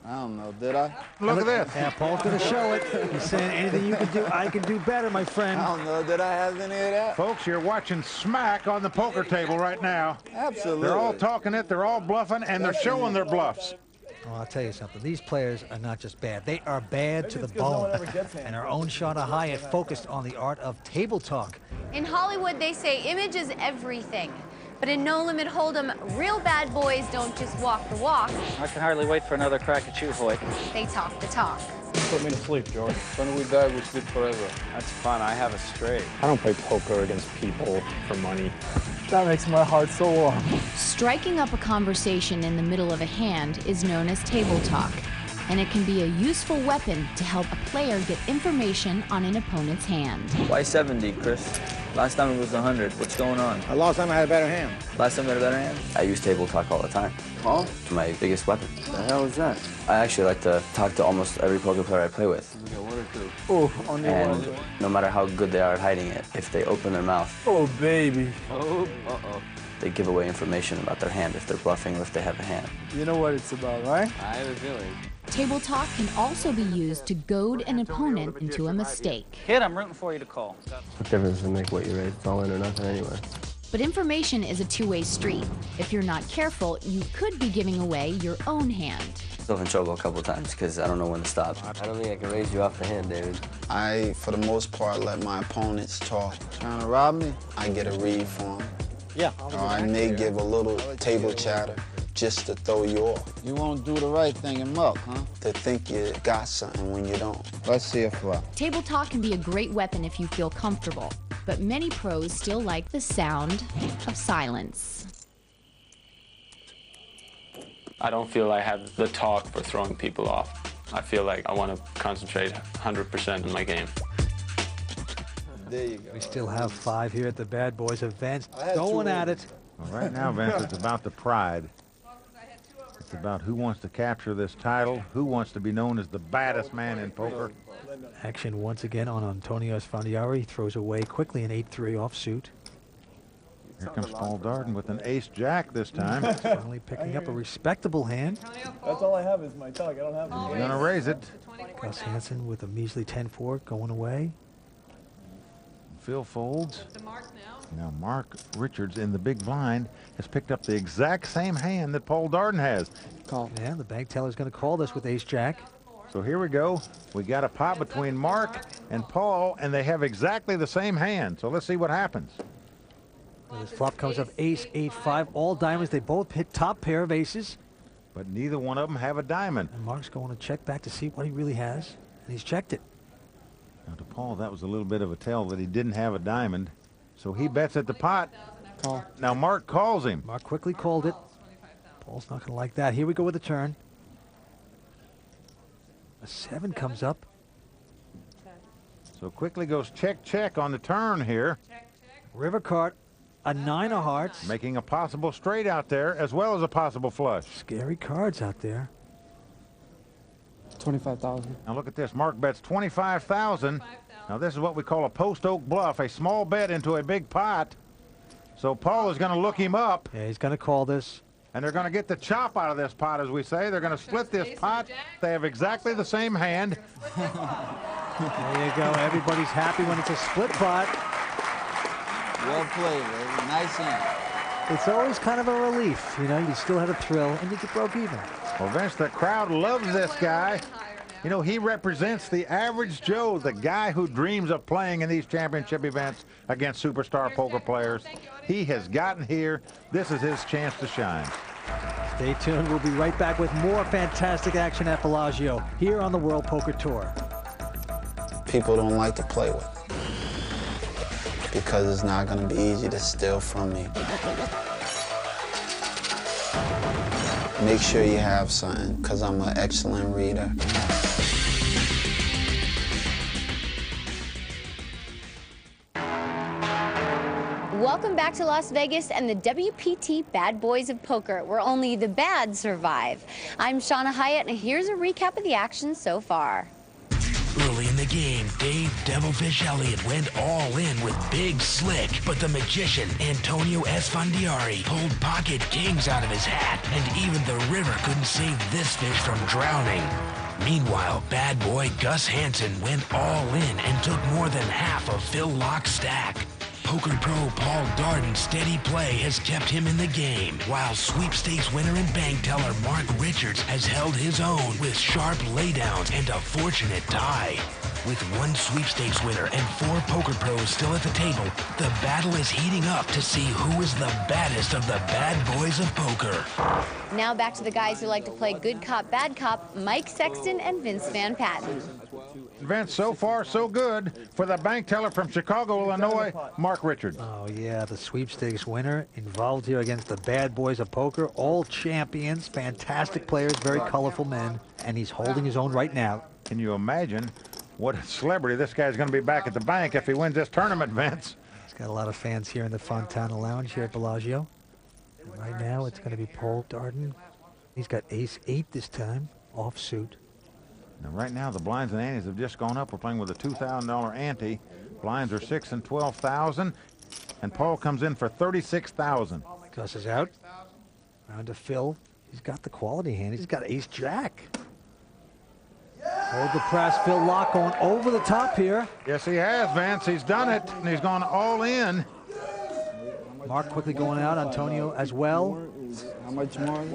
I don't know, did I? Look at this. Yeah, Paul's going to show it. He's saying, anything you can do, I can do better, my friend. I don't know, did I have any of that? Folks, you're watching smack on the poker table right now. Absolutely. They're all talking it, they're all bluffing, and they're showing their bluffs. Well, I'll tell you something. These players are not just bad. They are bad to the bone. And our own Shauna Hyatt focused on the art of table talk. In Hollywood, they say image is everything. But in No Limit Hold'em, real bad boys don't just walk the walk. I can hardly wait for another crack at you, Hoyt. They talk the talk. Put me to sleep, George. When we die, we sleep forever. That's fun. I have a straight. I don't play poker against people for money. That makes my heart so warm. Striking up a conversation in the middle of a hand is known as table talk, and it can be a useful weapon to help a player get information on an opponent's hand. Why 70, Chris? Last time it was 100. What's going on? Last time I had a better hand. Last time you had a better hand? I use table talk all the time. Huh? It's my biggest weapon. The hell is that? I actually like to talk to almost every poker player I play with. We got one or two. Oh, only And one. no matter how good they are at hiding it, if they open their mouth, Oh, baby. Oh, uh-oh. they give away information about their hand, if they're bluffing or if they have a hand. You know what it's about, right? I have a feeling. Table talk can also be used to goad an opponent into a mistake. Kid, I'm rooting for you to call. What difference does it make what you raise? It's all in or nothing anyway. But information is a two-way street. If you're not careful, you could be giving away your own hand. Still in trouble a couple of times because I don't know when to stop. I don't think I can raise you off the hand, David. I, for the most part, let my opponents talk. Trying to rob me, I get a read for them. Yeah. Or I may give a little table chatter just to throw you off. You won't do the right thing and muck, huh? To think you got something when you don't. Let's see a flop. Table talk can be a great weapon if you feel comfortable, but many pros still like the sound of silence. I don't feel I have the talk for throwing people off. I feel like I want to concentrate 100% on my game. There you go. We still have 5 here at the Bad Boys event. Going at it. Well, right now, Vince, it's about the pride. It's about who wants to capture this title, who wants to be known as the baddest man in poker. Action once again on Antonio Esfandiari. He throws away quickly an 8-3 offsuit. Here comes Paul Darden with an ace-jack this time. Finally picking up a respectable hand. That's all I have is my tug. I don't have He's going to raise it. Gus Hansen with a measly 10-4 going away. Phil folds. Now Mark Richards in the big blind has picked up the exact same hand that Paul Darden has. Call. Yeah, the bank teller's going to call this with ace-jack. So here we go. We got a pot between Mark and Paul, and they have exactly the same hand. So let's see what happens. This flop comes up ace, 8-5, all diamonds. They both hit top pair of aces. But neither one of them have a diamond. And Mark's going to check back to see what he really has. And he's checked it. Now to Paul, that was a little bit of a tell that he didn't have a diamond. So he bets at the pot. Call. Now Mark calls him. Mark quickly called it. Paul's not going to like that. Here we go with the turn. A 7 comes up. So quickly goes check, check on the turn here. River card, a 9 of hearts. Making a possible straight out there as well as a possible flush. Scary cards out there. 25,000. Now look at this. Mark bets 25,000. Now this is what we call a post oak bluff, a small bet into a big pot. So Paul is going to look him up. Yeah, he's going to call this. And they're going to get the chop out of this pot, as we say. They're going to split this pot. They have exactly the same hand. There you go. Everybody's happy when it's a split pot. Well played, baby. Nice hand. It's always kind of a relief. You know, you still had a thrill, and you get broke even. Well, Vince, the crowd loves this guy. You know, he represents the average Joe, the guy who dreams of playing in these championship events against superstar poker players. He has gotten here. This is his chance to shine. Stay tuned. We'll be right back with more fantastic action at Bellagio here on the World Poker Tour. People don't like to play with because it's not going to be easy to steal from me. Make sure you have something, because I'm an excellent reader. Welcome back to Las Vegas and the WPT Bad Boys of Poker, where only the bad survive. I'm Shauna Hyatt, and here's a recap of the action so far. Early in the game, Dave Devilfish Elliott went all in with Big Slick, but the magician, Antonio Esfandiari, pulled pocket kings out of his hat, and even the river couldn't save this fish from drowning. Meanwhile, bad boy Gus Hansen went all in and took more than half of Phil Laak's stack. Poker pro Paul Darden's steady play has kept him in the game, while sweepstakes winner and bank teller Mark Richards has held his own with sharp laydowns and a fortunate tie. With one sweepstakes winner and 4 poker pros still at the table, the battle is heating up to see who is the baddest of the bad boys of poker. Now back to the guys who like to play good cop, bad cop, Mike Sexton and Vince Van Patten. Vince, so far so good for the bank teller from Chicago, Illinois, Mark Richards. Oh, yeah, the sweepstakes winner involved here against the bad boys of poker, all champions, fantastic players, very colorful men, and he's holding his own right now. Can you imagine what a celebrity this guy's going to be back at the bank if he wins this tournament, Vince? He's got a lot of fans here in the Fontana Lounge here at Bellagio. And right now it's going to be Paul Darden. He's got ace-8 this time, offsuit. Now, right now, the blinds and antes have just gone up. We're playing with a $2,000 ante. Blinds are 6 and 12,000, and Paul comes in for 36,000. Gus is out. Round to Phil. He's got the quality hand. He's got ace-jack. Hold the press. Phil Laak going over the top here. Yes, he has, Vince. He's done it, and he's gone all in. Mark quickly going out. Antonio as well. How much more?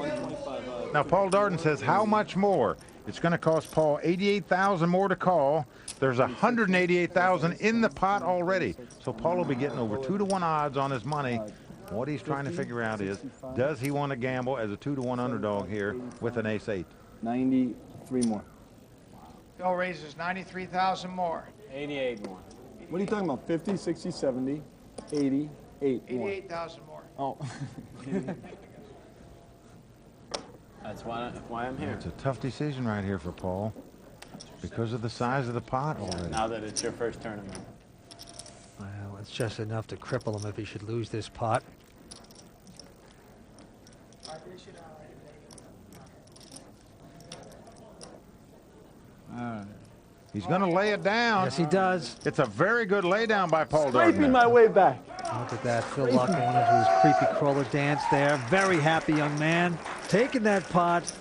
Now, Paul Darden says, how much more? It's going to cost Paul $88,000 more to call. There's $188,000 in the pot already. So Paul will be getting over 2-to-1 odds on his money. What he's trying to figure out is, does he want to gamble as a 2-to-1 underdog here with an ace-8? 93 more. Phil raises 93,000 more. 88 more. What are you talking about? 50, 60, 70, 88 more. 88,000 more. Oh. That's why I'm here. It's a tough decision right here for Paul because of the size of the pot already. Now that it's your first tournament. Well, it's just enough to cripple him if he should lose this pot. He's going to lay it down. Yes, he does. It's a very good lay down by Paul Darden. Scraping my way back. Look at that. Phil Laak going into his creepy crawler dance there. Very happy young man. Taking that pot.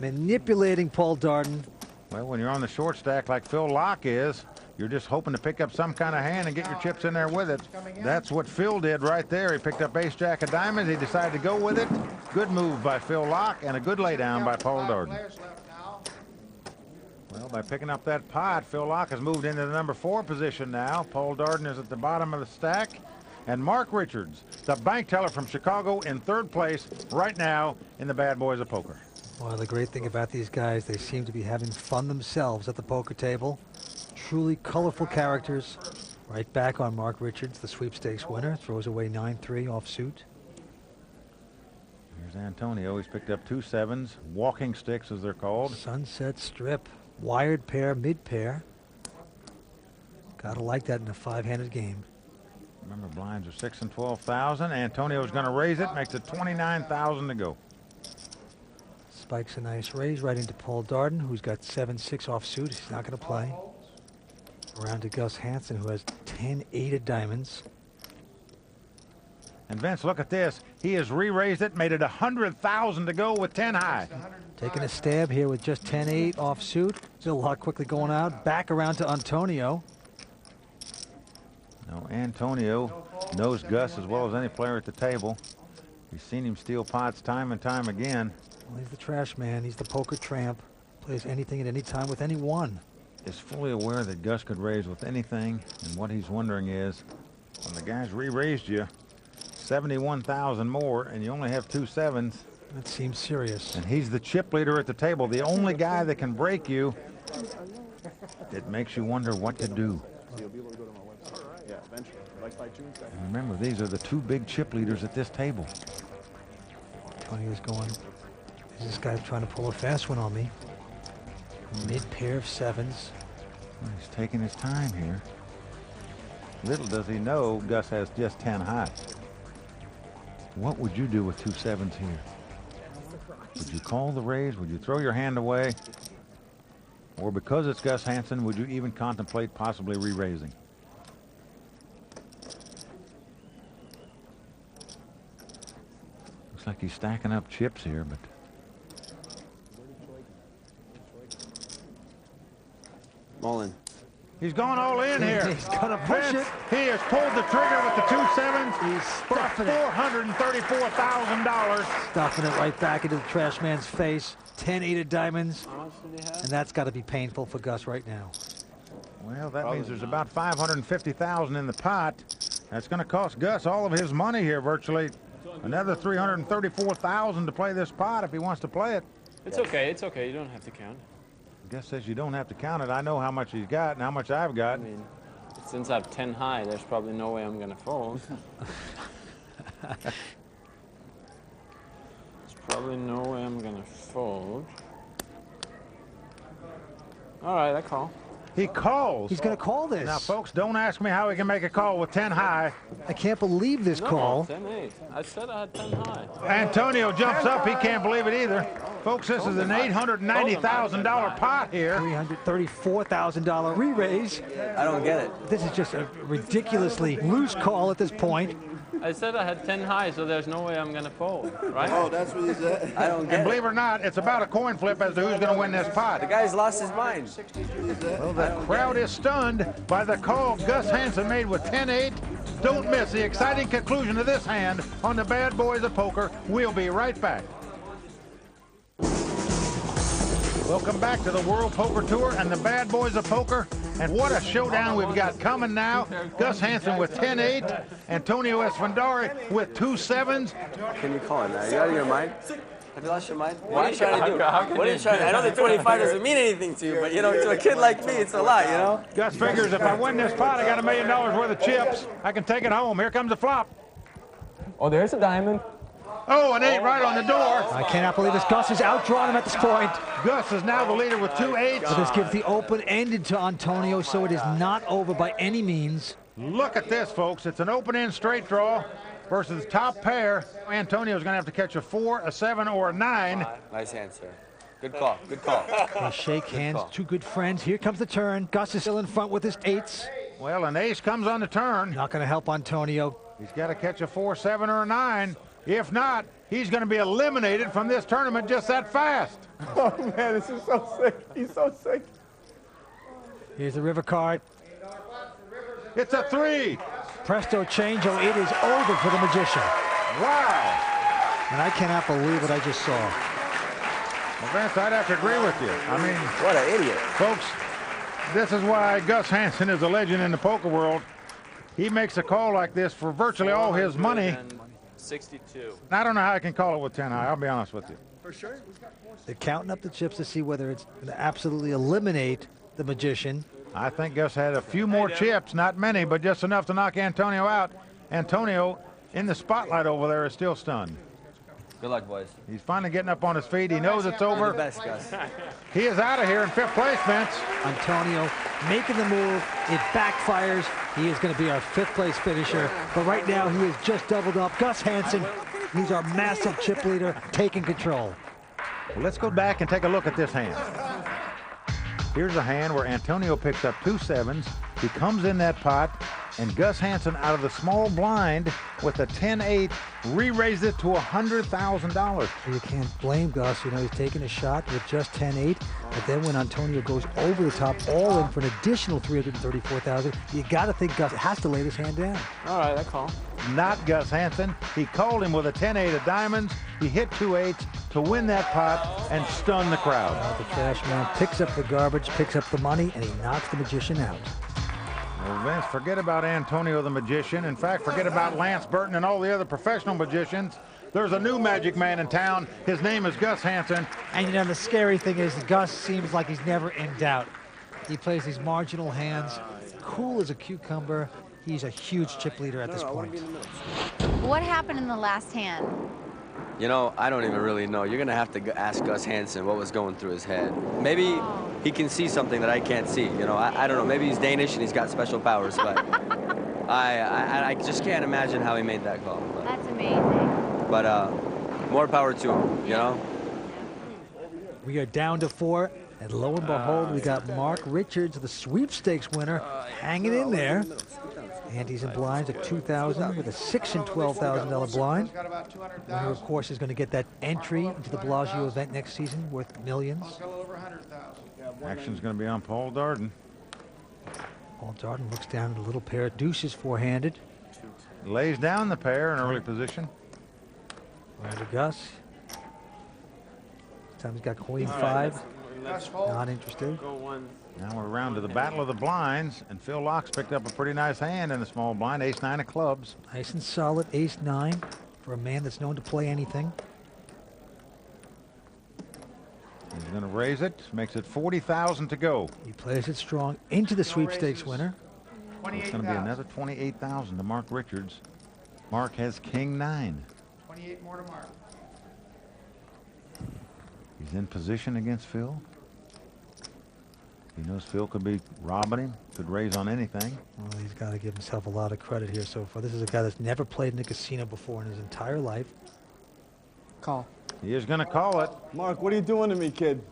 Manipulating Paul Darden. Well, when you're on the short stack like Phil Laak is, you're just hoping to pick up some kind of hand and get your chips in there with it. That's what Phil did right there. He picked up ace-jack of diamonds. He decided to go with it. Good move by Phil Laak and a good lay down by Paul Darden. Well, by picking up that pot, Phil Laak has moved into the number 4 position now. Paul Darden is at the bottom of the stack. And Mark Richards, the bank teller from Chicago, in 3rd place right now in the Bad Boys of Poker. Well, the great thing about these guys, they seem to be having fun themselves at the poker table. Truly colorful characters. Right back on Mark Richards, the sweepstakes winner. Throws away 9-3 offsuit. Here's Antonio. He's picked up 2 7s, walking sticks as they're called. Sunset Strip. Wired pair, mid pair. Gotta like that in a 5-handed game. Remember, blinds are 6 and 12,000. Antonio's going to raise it, makes it 29,000 to go. Spikes a nice raise right into Paul Darden, who's got 7-6 offsuit. He's not going to play. Around to Gus Hansen, who has 10-8 of diamonds. And Vince, look at this. He has re-raised it, made it 100,000 to go with 10 high. Taking a stab here with just 10-8 offsuit. Phil Laak quickly going out. Back around to Antonio. Now, Antonio knows Gus as well as any player at the table. He's seen him steal pots time and time again. Well, he's the trash man. He's the poker tramp. Plays anything at any time with anyone. Is fully aware that Gus could raise with anything, and what he's wondering is, when the guy's re-raised you 71,000 more, and you only have 2 7s. That seems serious. And he's the chip leader at the table, the only guy that can break you. It makes you wonder what to do. And remember, these are the 2 big chip leaders at this table. Antonio's going, is this guy trying to pull a fast one on me? Mid pair of 7s. Well, he's taking his time here. Little does he know Gus has just 10 high. What would you do with 2 sevens here? Would you call the raise? Would you throw your hand away? Or because it's Gus Hansen, would you even contemplate possibly re-raising? Looks like he's stacking up chips here, but Mullen. he's gone all in here. He's gonna push it. He has pulled the trigger with the 2 sevens. He's for stuffing it. $434,000. Stuffing it right back into the trash man's face. 10-8 of diamonds. And that's got to be painful for Gus right now. Well, that means there's about $550,000 in the pot. That's going to cost Gus all of his money here, virtually. Another $334,000 to play this pot if he wants to play it. It's okay. It's okay. You don't have to count. Gus says you don't have to count it. I know how much he's got and how much I've got. I mean, since I have 10 high, there's probably no way I'm going to fold. There's probably no way I'm going to fold. All right, I call. He calls. He's going to call this. Now, folks, don't ask me how he can make a call with 10 high. I can't believe this call. 10-8. I said I had 10 high. Antonio jumps up. He can't believe it either. Folks, this is an $890,000 pot here. $334,000 re-raise. I don't get it. This is just a ridiculously loose call at this point. I said I had 10 high, so there's no way I'm going to fold, right? Oh, that's what he said? I don't get And it. believe it or not, it's about a coin flip as to who's going to win this pot. The guy's lost his mind. Well, the crowd is stunned by the call Gus Hansen made with 10-8. Don't miss the exciting conclusion of this hand on the Bad Boys of Poker. We'll be right back. Welcome back to the World Poker Tour and the Bad Boys of Poker. And what a showdown we've got coming now. Gus Hansen with 10-8. Antonio Esfandiari with 2 sevens. Can you call it now? You out of your mind? Have you lost your mind? What are you trying to do? What are you trying to do? I know that 25 doesn't mean anything to you, but, you know, to a kid like me, it's a lot, you know? Gus figures if I win this pot, I got $1 million worth of chips. I can take it home. Here comes the flop. Oh, there's a diamond. Oh, an 8 right on the door. I cannot believe this. Gus has outdrawn him at this point. Gus is now the leader with 2 8s. So this gives the open ended to Antonio, so it is not over by any means. Look at this, folks. It's an open-end straight draw versus top pair. Antonio's going to have to catch a 4, a 7, or a 9. Nice hand, sir. Good call. Good call. They shake hands, two good friends. Here comes the turn. Gus is still in front with his 8s. Well, an ace comes on the turn. Not going to help Antonio. He's got to catch a 4, 7, or a 9. If not, he's going to be eliminated from this tournament just that fast. Oh, man, this is so sick. He's so sick. Here's the river card. It's a 3. Presto changeo. It is over for the magician. Wow. And I cannot believe what I just saw. Well, Vince, I'd have to agree with you. I mean, what an idiot. Folks, this is why Gus Hansen is a legend in the poker world. He makes a call like this for virtually all his money. 62. I don't know how I can call it with 10 high. I'll be honest with you. For sure. They're counting up the chips to see whether it's going to absolutely eliminate the magician. I think Gus had a few more chips, not many, but just enough to knock Antonio out. Antonio, in the spotlight over there, is still stunned. Good luck, boys. He's finally getting up on his feet. He knows it's over. You're the best, Gus. He is out of here in 5th place, Vince. Antonio making the move. It backfires. He is going to be our 5th place finisher. But right now, he is just doubled up. Gus Hansen, he's our massive chip leader, taking control. Well, let's go back and take a look at this hand. Here's a hand where Antonio picks up 2 sevens. He comes in that pot, and Gus Hansen out of the small blind with a 10-8 re-raised it to $100,000. You can't blame Gus. You know, he's taking a shot with just 10-8. But then when Antonio goes over the top, all in for an additional $334,000, you got to think Gus has to lay this hand down. All right, I call. Not Gus Hansen. He called him with a 10-8 of diamonds. He hit 2 8s to win that pot and stun the crowd. The trash man picks up the garbage, picks up the money, and he knocks the magician out. Well, Vince, forget about Antonio the magician. In fact, forget about Lance Burton and all the other professional magicians. There's a new magic man in town. His name is Gus Hansen. And you know, the scary thing is Gus seems like he's never in doubt. He plays these marginal hands, cool as a cucumber. He's a huge chip leader at this point. What happened in the last hand? You know, I don't even really know. You're going to have to ask Gus Hansen what was going through his head. Maybe he can see something that I can't see. You know, I don't know. Maybe he's Danish and he's got special powers, but I just can't imagine how he made that call. But, That's amazing. But more power to him, you know? We are down to 4, and lo and behold, we got Mark Richards, the sweepstakes winner, hanging in there. Antes and blinds at $2,000 with a $6,000 and $12,000 blind. Winner, of course, is going to get that entry into the Bellagio event next season worth millions. Action's going to be on Paul Darden. Paul Darden looks down at a little pair of deuces four-handed. Lays down the pair in early position. Over to Gus. This time he's got queen 5. Not interested. Now we're around to the battle of the blinds, and Phil Laak's picked up a pretty nice hand in the small blind, ace-9 of clubs. Nice and solid, ace-9 for a man that's known to play anything. He's going to raise it, makes it 40,000 to go. He plays it strong into the sweepstakes winner. It's going to be another 28,000 to Mark Richards. Mark has king 9. 28 more to Mark. He's in position against Phil. He knows Phil could be robbing him, could raise on anything. Well, he's got to give himself a lot of credit here so far. This is a guy that's never played in a casino before in his entire life. Call. He is going to call it. Mark, what are you doing to me, kid?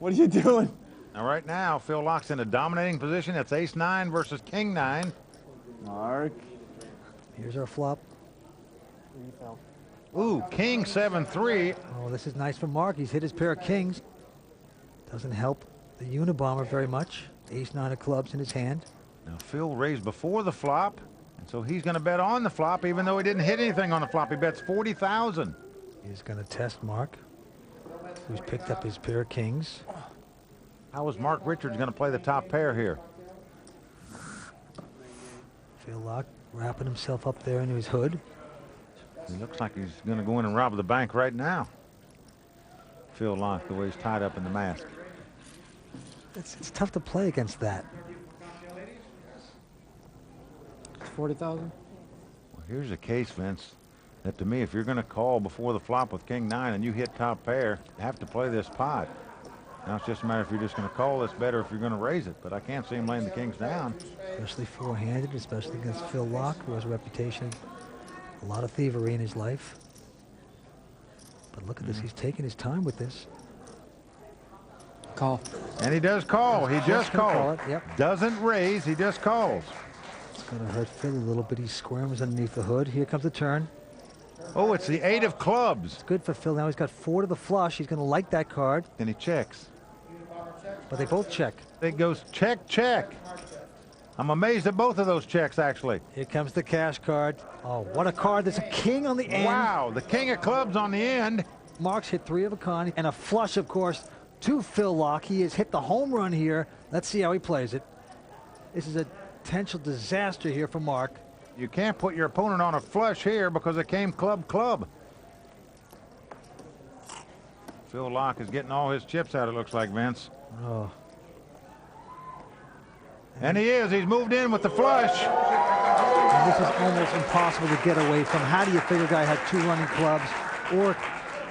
What are you doing? Now, right now, Phil Laak's in a dominating position. It's ace-9 versus king 9. Mark. Here's our flop. Ooh, king 7-3. Oh, this is nice for Mark. He's hit his pair of kings. Doesn't help the Unabomber very much. Ace-9 of clubs in his hand. Now, Phil raised before the flop, and so he's going to bet on the flop, even though he didn't hit anything on the flop. He bets 40,000. He's going to test Mark, who's picked up his pair of kings. How is Mark Richards going to play the top pair here? Phil Laak wrapping himself up there into his hood. He looks like he's going to go in and rob the bank right now. Phil Laak, the way he's tied up in the mask. It's tough to play against that. It's 40,000. Well, here's a case, Vince, that to me, if you're going to call before the flop with king 9 and you hit top pair, you have to play this pot. Now it's just a matter if you're just going to call this bet or if you're going to raise it. But I can't see him laying the kings down. Especially four-handed, especially against Phil Laak, who has a reputation, a lot of thievery in his life. But look at this, he's taking his time with this. Call. And he does call. He just called. Yep. Doesn't raise, he just calls. It's going to hurt Phil a little bit. He squirms underneath the hood. Here comes the turn. Oh, it's the 8 of clubs. It's good for Phil. Now he's got 4 to the flush. He's going to like that card. And he checks. But they both check. It goes check, check. I'm amazed at both of those checks, actually. Here comes the cash card. Oh, what a card. There's a king on the end. Wow, the king of clubs on the end. Mark's hit 3 of a kind and a flush, of course, to Phil Laak. He has hit the home run here. Let's see how he plays it. This is a potential disaster here for Mark. You can't put your opponent on a flush here because it came club, club. Phil Laak is getting all his chips out, it looks like, Vince. Oh. And he is. He's moved in with the flush. And this is almost impossible to get away from. How do you figure a guy had 2 running clubs or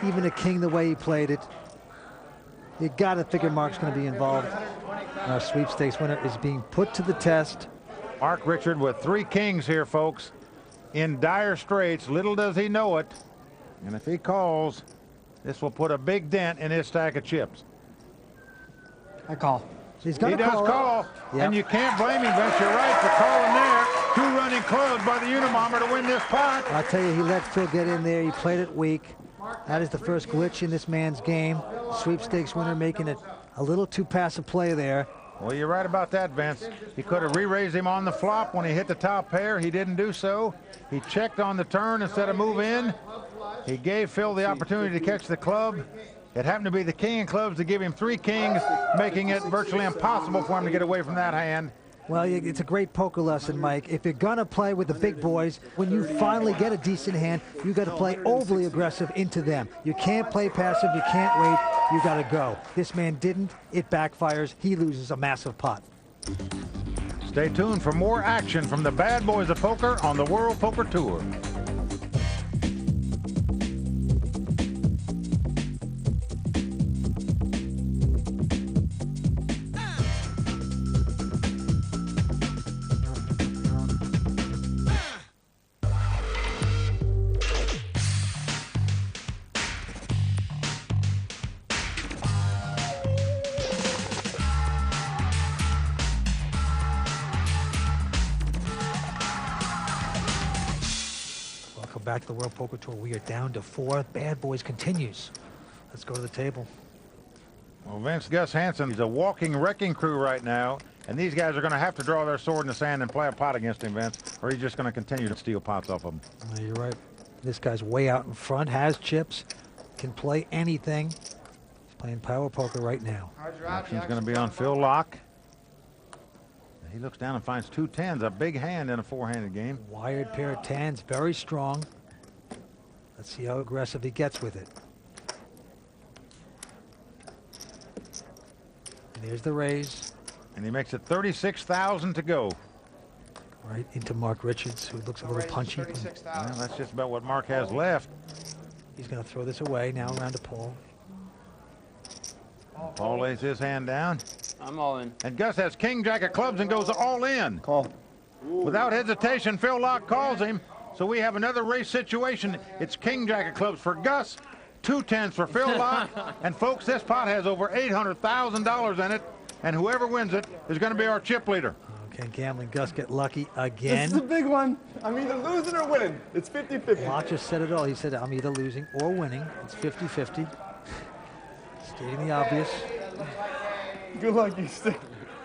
even a king the way he played it? You got to figure Mark's going to be involved. Our sweepstakes winner is being put to the test. Mark Richard with 3 kings here, folks. In dire straits. Little does he know it. And if he calls, this will put a big dent in his stack of chips. I call. He does call, and you can't blame him, Vince. You're right for calling there. 2 running clubs by the Unabomber to win this pot. I'll tell you, he let Phil get in there. He played it weak. That is the first glitch in this man's game. Sweepstakes winner making it a little too passive play there. Well, you're right about that, Vince. He could have re-raised him on the flop when he hit the top pair. He didn't do so. He checked on the turn instead of move in. He gave Phil the opportunity to catch the club. It happened to be the king of clubs to give him 3 kings, making it virtually impossible for him to get away from that hand. Well, it's a great poker lesson, Mike. If you're going to play with the big boys, when you finally get a decent hand, you got to play overly aggressive into them. You can't play passive. You can't wait. You got to go. This man didn't. It backfires. He loses a massive pot. Stay tuned for more action from the bad boys of poker on the World Poker Tour. back to the World Poker Tour. We are down to 4. Bad Boys continues. Let's go to the table. Well, Vince, Gus Hansen is a walking wrecking crew right now, and these guys are going to have to draw their sword in the sand and play a pot against him, Vince, or he's just going to continue to steal pots off of them. You're right. This guy's way out in front, has chips, can play anything. He's playing power poker right now. Action's going to be on Phil Laak. He looks down and finds 2 10s, a big hand in a 4-handed game. Wired pair of 10s, very strong. Let's see how aggressive he gets with it. And there's the raise. And he makes it 36,000 to go. Right into Mark Richards, who looks a little punchy. Well, that's just about what Mark has left. He's going to throw this away now around to Paul. Paul lays his hand down. I'm all in. And Gus has king jack of clubs and goes all in. Call. Without hesitation, Phil Laak calls him. So we have another race situation. It's king jack of clubs for Gus, 2 10s for Phil Laak. And folks, this pot has over $800,000 in it. And whoever wins it is going to be our chip leader. Can Gambling Gus get lucky again? This is a big one. I'm either losing or winning. It's 50-50. Laak just said it all. He said, I'm either losing or winning. It's 50-50. Stating the obvious. Good luck, you stick.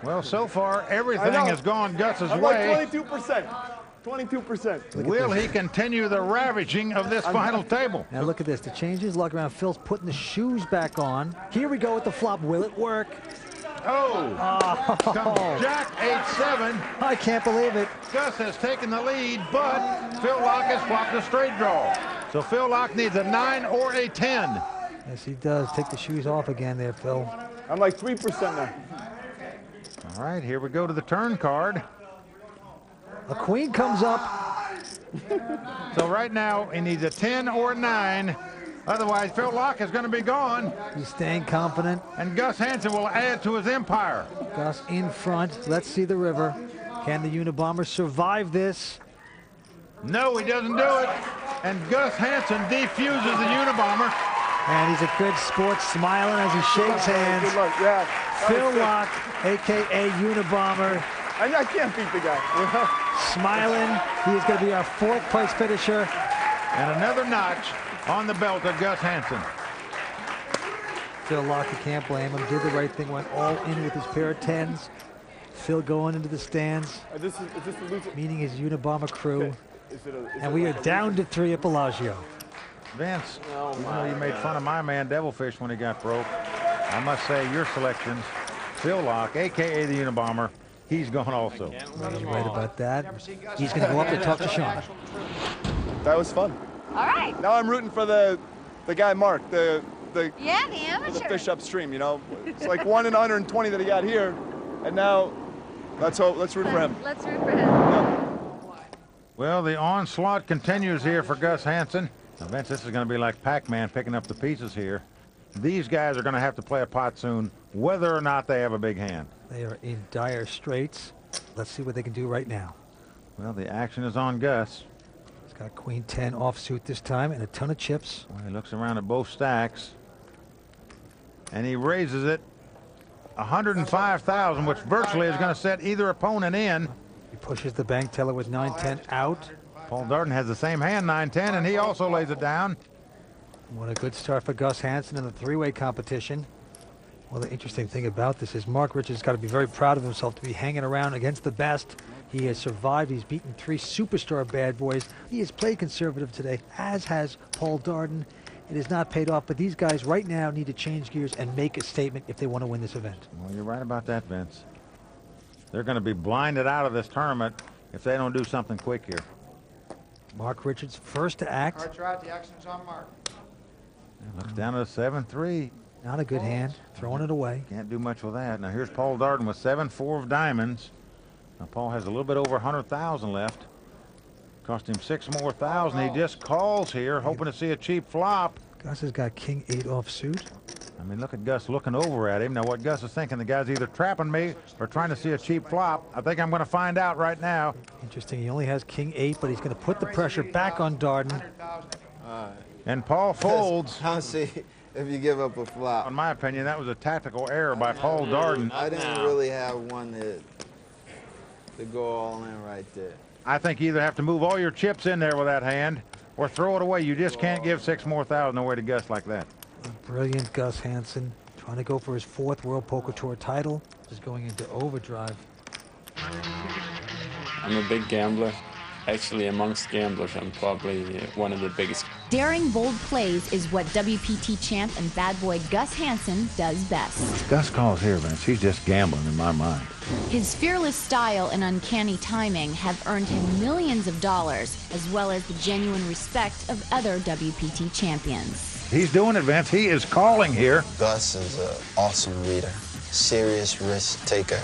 Well, so far, everything has gone Gus's I'm way. like 22%. 22%. Will he continue the ravaging of this final table? Now look at this. To change his luck around, Phil's putting the shoes back on. Here we go with the flop. Will it work? Oh! Comes Jack 8-7. I can't believe it. Gus has taken the lead, but Phil Laak has flopped a straight draw. So Phil Laak needs a 9 or a 10. Yes, he does. Take the shoes off again there, Phil. I'm like 3% now. All right, here we go to the turn card. A queen comes up. So right now, he needs a 10 or a 9. Otherwise, Phil Laak is going to be gone. He's staying confident. And Gus Hansen will add to his empire. Gus in front. Let's see the river. Can the Unabomber survive this? No, he doesn't do it. And Gus Hansen defuses the Unabomber. And he's a good sport, smiling as he shakes hands. Good luck, yeah. Phil Laak, a.k.a. Unabomber. I can't beat the guy. Smiling. He is going to be our 4th place finisher. And another notch on the belt of Gus Hansen. Phil Laak, you can't blame him. Did the right thing, went all in with his pair of 10s. Phil going into the stands, meeting his Unabomber crew. And we are down to 3 at Bellagio. Vince, you know you made fun of my man Devilfish when he got broke. I must say your selections, Phil Laak, a.k.a. the Unabomber, he's gone also. He's right about that. He's going to go up to talk to Sean. That was fun. All right. Now I'm rooting for the guy Mark, the amateur. the fish upstream. You know, it's like 1 in 120 that he got here, and now let's root for him. Let's root for him. Well, the onslaught continues here for Gus Hansen. Now, Vince, this is going to be like Pac-Man picking up the pieces here. These guys are going to have to play a pot soon, whether or not they have a big hand. They are in dire straits. Let's see what they can do right now. Well, the action is on Gus. He's got Queen 10 offsuit this time and a ton of chips. Well, he looks around at both stacks, and he raises it 105,000, which virtually is going to set either opponent in. He pushes the bank teller with 9-10 out. Paul Darden has the same hand, 9-10, and he also lays it down. What a good start for Gus Hansen in the 3-way competition. Well, the interesting thing about this is Mark Richards has got to be very proud of himself to be hanging around against the best. He has survived. He's beaten 3 superstar bad boys. He has played conservative today, as has Paul Darden. It has not paid off, but these guys right now need to change gears and make a statement if they want to win this event. Well, you're right about that, Vince. They're going to be blinded out of this tournament if they don't do something quick here. Mark Richards first to act. Cards are out. The action's on Mark. Looks down at a 7-3. Not a good hand. Throwing it away. Can't do much with that. Now here's Paul Darden with 7-4 of diamonds. Now Paul has a little bit over 100,000 left. Cost him 6 more thousand. He just calls here, hoping to see a cheap flop. Gus has got King 8 offsuit. I mean, look at Gus looking over at him. Now what Gus is thinking, the guy's either trapping me or trying to see a cheap flop. I think I'm going to find out right now. Interesting. He only has King 8, but he's going to put the pressure back on Darden. And Paul folds. I'll see if you give up a flop. In my opinion, that was a tactical error by Paul Darden. I didn't really have one to go all in right there. I think you either have to move all your chips in there with that hand, or throw it away. You just can't give $6 more thousand away to Gus like that. Brilliant Gus Hansen, trying to go for his 4th World Poker Tour title, just going into overdrive. I'm a big gambler. Actually, amongst gamblers, I'm probably one of the biggest. Daring, bold plays is what WPT champ and bad boy Gus Hansen does best. Gus calls here, Vince. He's just gambling in my mind. His fearless style and uncanny timing have earned him millions of dollars, as well as the genuine respect of other WPT champions. He's doing it, Vince. He is calling here. Gus is an awesome reader, serious risk taker.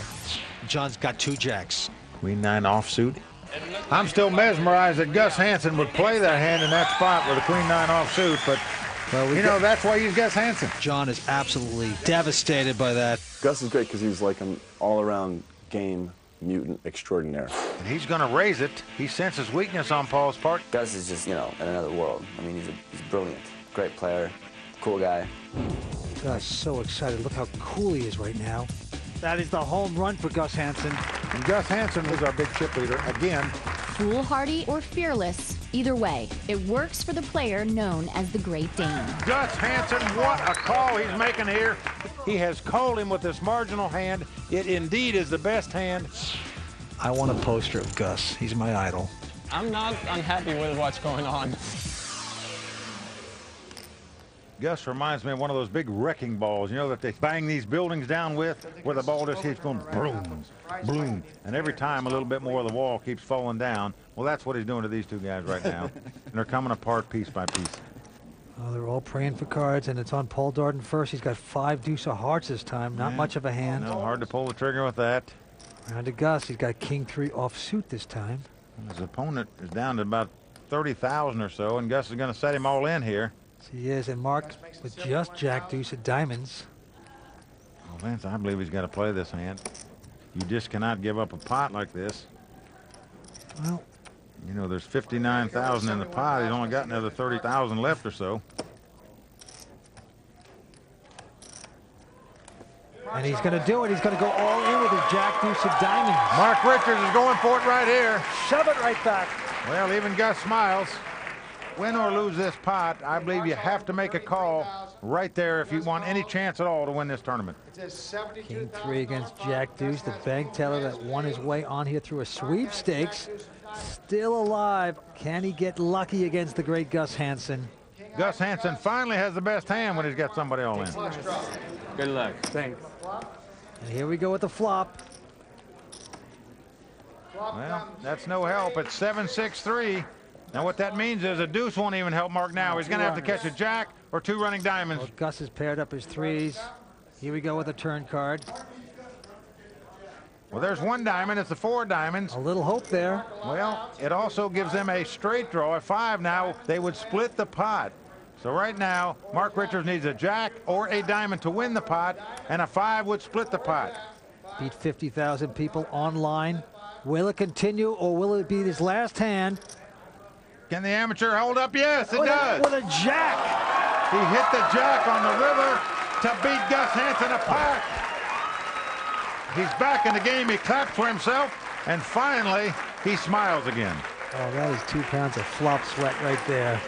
John's got 2 jacks. Queen 9 offsuit. I'm still mesmerized that Gus Hansen would play that hand in that spot with a Queen 9 offsuit, but well, you know, that's why he's Gus Hansen. John is absolutely devastated by that. Gus is great because he's like an all-around game mutant extraordinaire. And he's going to raise it. He senses weakness on Paul's part. Gus is just, you know, in another world. I mean, he's brilliant. Great player, cool guy. Gus, so excited. Look how cool he is right now. That is the home run for Gus Hansen. And Gus Hansen is our big chip leader again. Foolhardy or fearless, either way, it works for the player known as the Great Dane. Gus Hansen, what a call he's making here. He has called him with this marginal hand. It indeed is the best hand. I want a poster of Gus. He's my idol. I'm not unhappy with what's going on. Gus reminds me of one of those big wrecking balls, you know, that they bang these buildings down with, where the ball just keeps going boom, boom. And every time a little bit more of the wall keeps falling down. Well, that's what he's doing to these 2 guys right now. And they're coming apart piece by piece. Oh, they're all praying for cards, and it's on Paul Darden first. He's got 5 deuce of hearts this time. Not much of a hand. No, hard to pull the trigger with that. Round to Gus. He's got King 3 offsuit this time. His opponent is down to about 30,000 or so, and Gus is going to set him all in here. He is, and Mark with just Jack deuce of diamonds. Well, Vince, I believe he's got to play this hand. You just cannot give up a pot like this. Well, you know, there's 59,000 in the pot. He's only got another 30,000 left or so. And he's going to do it. He's going to go all in with his Jack deuce of diamonds. Mark Richards is going for it right here. Shove it right back. Well, even Gus smiles. Win or lose this pot, I believe you have to make a call right there if you want any chance at all to win this tournament. King 3 against Jack deuce, the bank teller that won his way on here through a sweepstakes. Still alive. Can he get lucky against the great Gus Hansen? Gus Hansen finally has the best hand when he's got somebody all in. Good luck. Thanks. And here we go with the flop. Well, that's no help. It's 7-6-3. Now what that means is a deuce won't even help Mark now. He's going to have to catch a jack or 2 running diamonds. Well, Gus has paired up his 3s. Here we go with a turn card. Well, there's 1 diamond. It's the 4 diamonds. A little hope there. Well, it also gives them a straight draw. At 5 now, they would split the pot. So right now, Mark Richards needs a jack or a diamond to win the pot, and a 5 would split the pot. Beat 50,000 people online. Will it continue, or will it be his last hand? Can the amateur hold up? Yes, it does. With a jack. He hit the jack on the river to beat Gus Hansen apart. He's back in the game. He claps for himself, and finally, he smiles again. Oh, that is 2 pounds of flop sweat right there.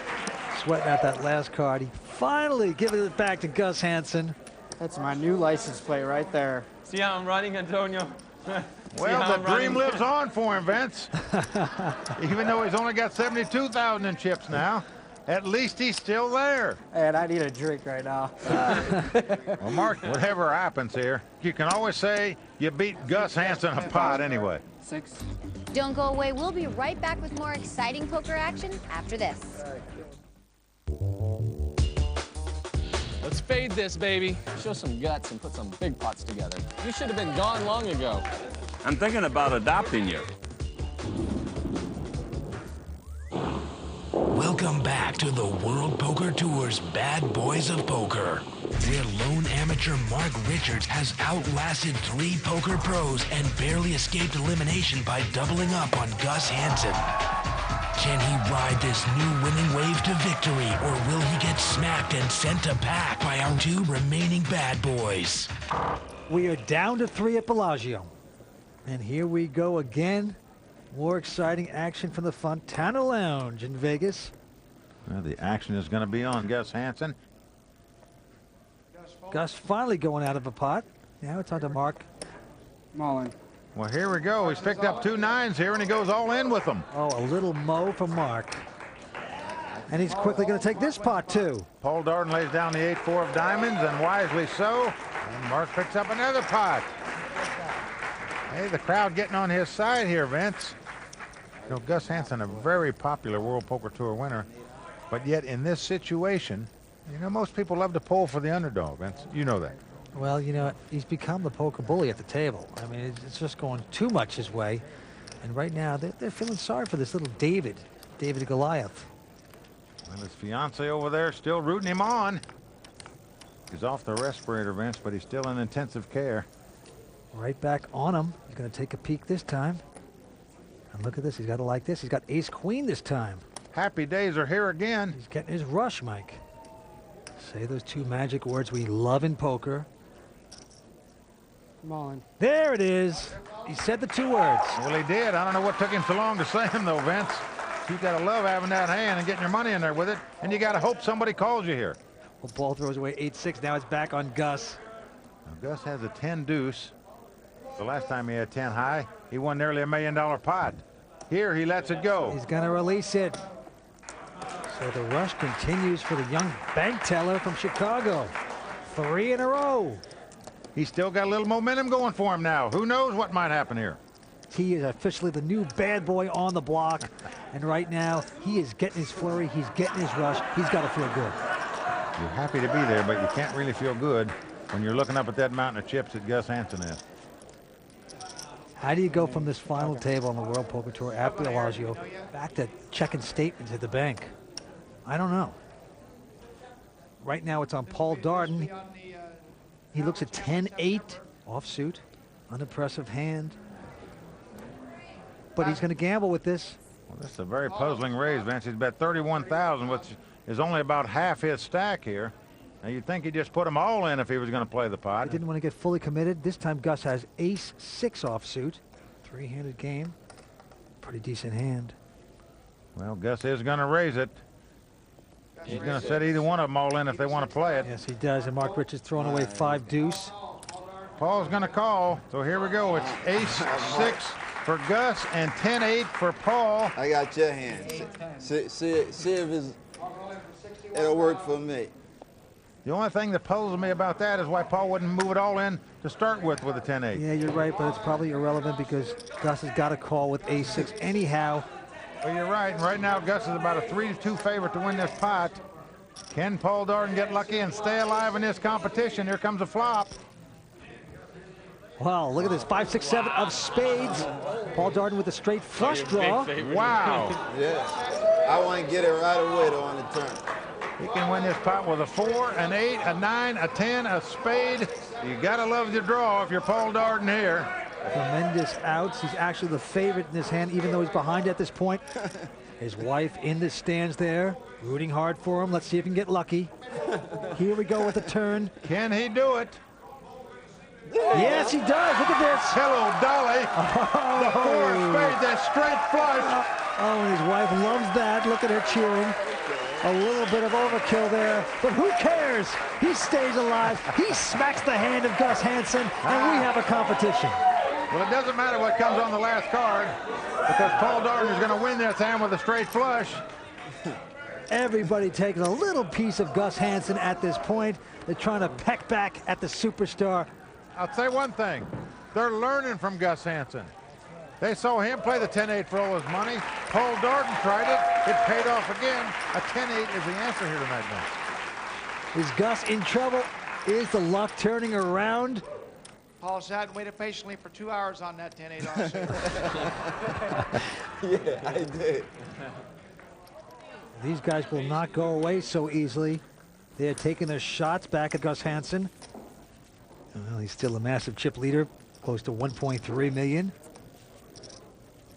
Sweating out that last card. He finally giving it back to Gus Hansen. That's my new license plate right there. See how I'm running, Antonio? Well, the dream lives on for him, Vince. Even though he's only got 72,000 in chips now, at least he's still there. And I need a drink right now. Well, Mark, whatever happens here, you can always say you beat Gus Hansen a pot anyway. 6. Don't go away. We'll be right back with more exciting poker action after this. Let's fade this, baby. Show some guts and put some big pots together. You should have been gone long ago. I'm thinking about adopting you. Welcome back to the World Poker Tour's Bad Boys of Poker, where lone amateur Mark Richards has outlasted 3 poker pros and barely escaped elimination by doubling up on Gus Hansen. Can he ride this new winning wave to victory, or will he get smacked and sent to pack by our 2 remaining bad boys? We are down to 3 at Bellagio. And here we go again. More exciting action from the Fontana Lounge in Vegas. Well, the action is going to be on Gus Hansen. Gus finally going out of a pot. Now it's on to Mark. Mullen. Well, here we go. He's picked up 2 9s here, and he goes all in with them. Oh, a little mo from Mark. And he's quickly going to take this pot, too. Paul Darden lays down the 8-4 of diamonds, and wisely so. And Mark picks up another pot. Hey, the crowd getting on his side here, Vince. You know, Gus Hansen, a very popular World Poker Tour winner. But yet, in this situation, you know, most people love to pull for the underdog, Vince. You know that. Well, you know, he's become the poker bully at the table. I mean, it's just going too much his way. And right now, they're feeling sorry for this little David Goliath. Well, his fiance over there still rooting him on. He's off the respirator, Vince, but he's still in intensive care. Right back on him. He's going to take a peek this time. And look at this. He's got it like this. He's got ace-queen this time. Happy days are here again. He's getting his rush, Mike. Say those 2 magic words we love in poker. Mullen. There it is. He said the 2 words. Well, he did. I don't know what took him so long to say them, though, Vince. You got to love having that hand and getting your money in there with it, and you got to hope somebody calls you here. Well, Paul throws away 8-6. Now it's back on Gus. Now, Gus has a 10 deuce. The last time he had 10 high, he won nearly $1 million pot. Here, he lets it go. He's going to release it. So the rush continues for the young bank teller from Chicago. 3 in a row. He's still got a little momentum going for him now. Who knows what might happen here? He is officially the new bad boy on the block. And right now, he is getting his flurry. He's getting his rush. He's got to feel good. You're happy to be there, but you can't really feel good when you're looking up at that mountain of chips that Gus Hansen is. How do you go from this final table on the World Poker Tour after Bellagio back to checking statements at the bank? I don't know. Right now it's on Paul Darden. He looks at 10-8 offsuit, unimpressive hand. But he's going to gamble with this. Well, this is a very puzzling raise, Vince. He's bet 31,000, which is only about half his stack here. Now, you'd think he'd just put them all in if he was going to play the pot. He didn't want to get fully committed. This time Gus has ace-6 offsuit. 3-handed game. Pretty decent hand. Well, Gus is going to raise it. He's going to set either one of them all in if they want to play it. Yes, he does. And Mark Richards throwing away 5 deuce. Paul's going to call. So here we go. It's ace-6 for Gus and 10-8 for Paul. I got your hand. See if it'll work for me. The only thing that puzzles me about that is why Paul wouldn't move it all in to start with a 10-8. Yeah, you're right, but it's probably irrelevant because Gus has got a call with ace-6 anyhow. Well, you're right. And right now, Gus is about a 3-2 favorite to win this pot. Can Paul Darden get lucky and stay alive in this competition? Here comes a flop. Wow, look at this. 5, 6, 7 of spades. Paul Darden with a straight flush draw. Wow. Yeah. I want to get it right away, though, on the turn. He can win this pot with a 4, an 8, a 9, a 10, a spade. You got to love the draw if you're Paul Darden here. Tremendous outs. He's actually the favorite in this hand, even though he's behind at this point. His wife in the stands there, rooting hard for him. Let's see if he can get lucky. Here we go with the turn. Can he do it? Yes, he does. Look at this. Hello, Dolly. Oh. The 4 of spades, that straight flush. Oh, and his wife loves that. Look at her cheering. A little bit of overkill there, but who cares? He stays alive. He smacks the hand of Gus Hansen, and we have a competition. Well, it doesn't matter what comes on the last card because Paul Darden is going to win this hand with a straight flush. Everybody taking a little piece of Gus Hansen at this point. They're trying to peck back at the superstar. I'll say one thing. They're learning from Gus Hansen. They saw him play the 10-8 for all his money. Paul Darden tried it. It paid off again. A 10-8 is the answer here tonight, man. Is Gus in trouble? Is the luck turning around? Paul sat and waited patiently for 2 hours on that 10-8 offsuit. Yeah, I did. These guys will not go away so easily. They are taking their shots back at Gus Hansen. Well, he's still a massive chip leader, close to 1.3 million.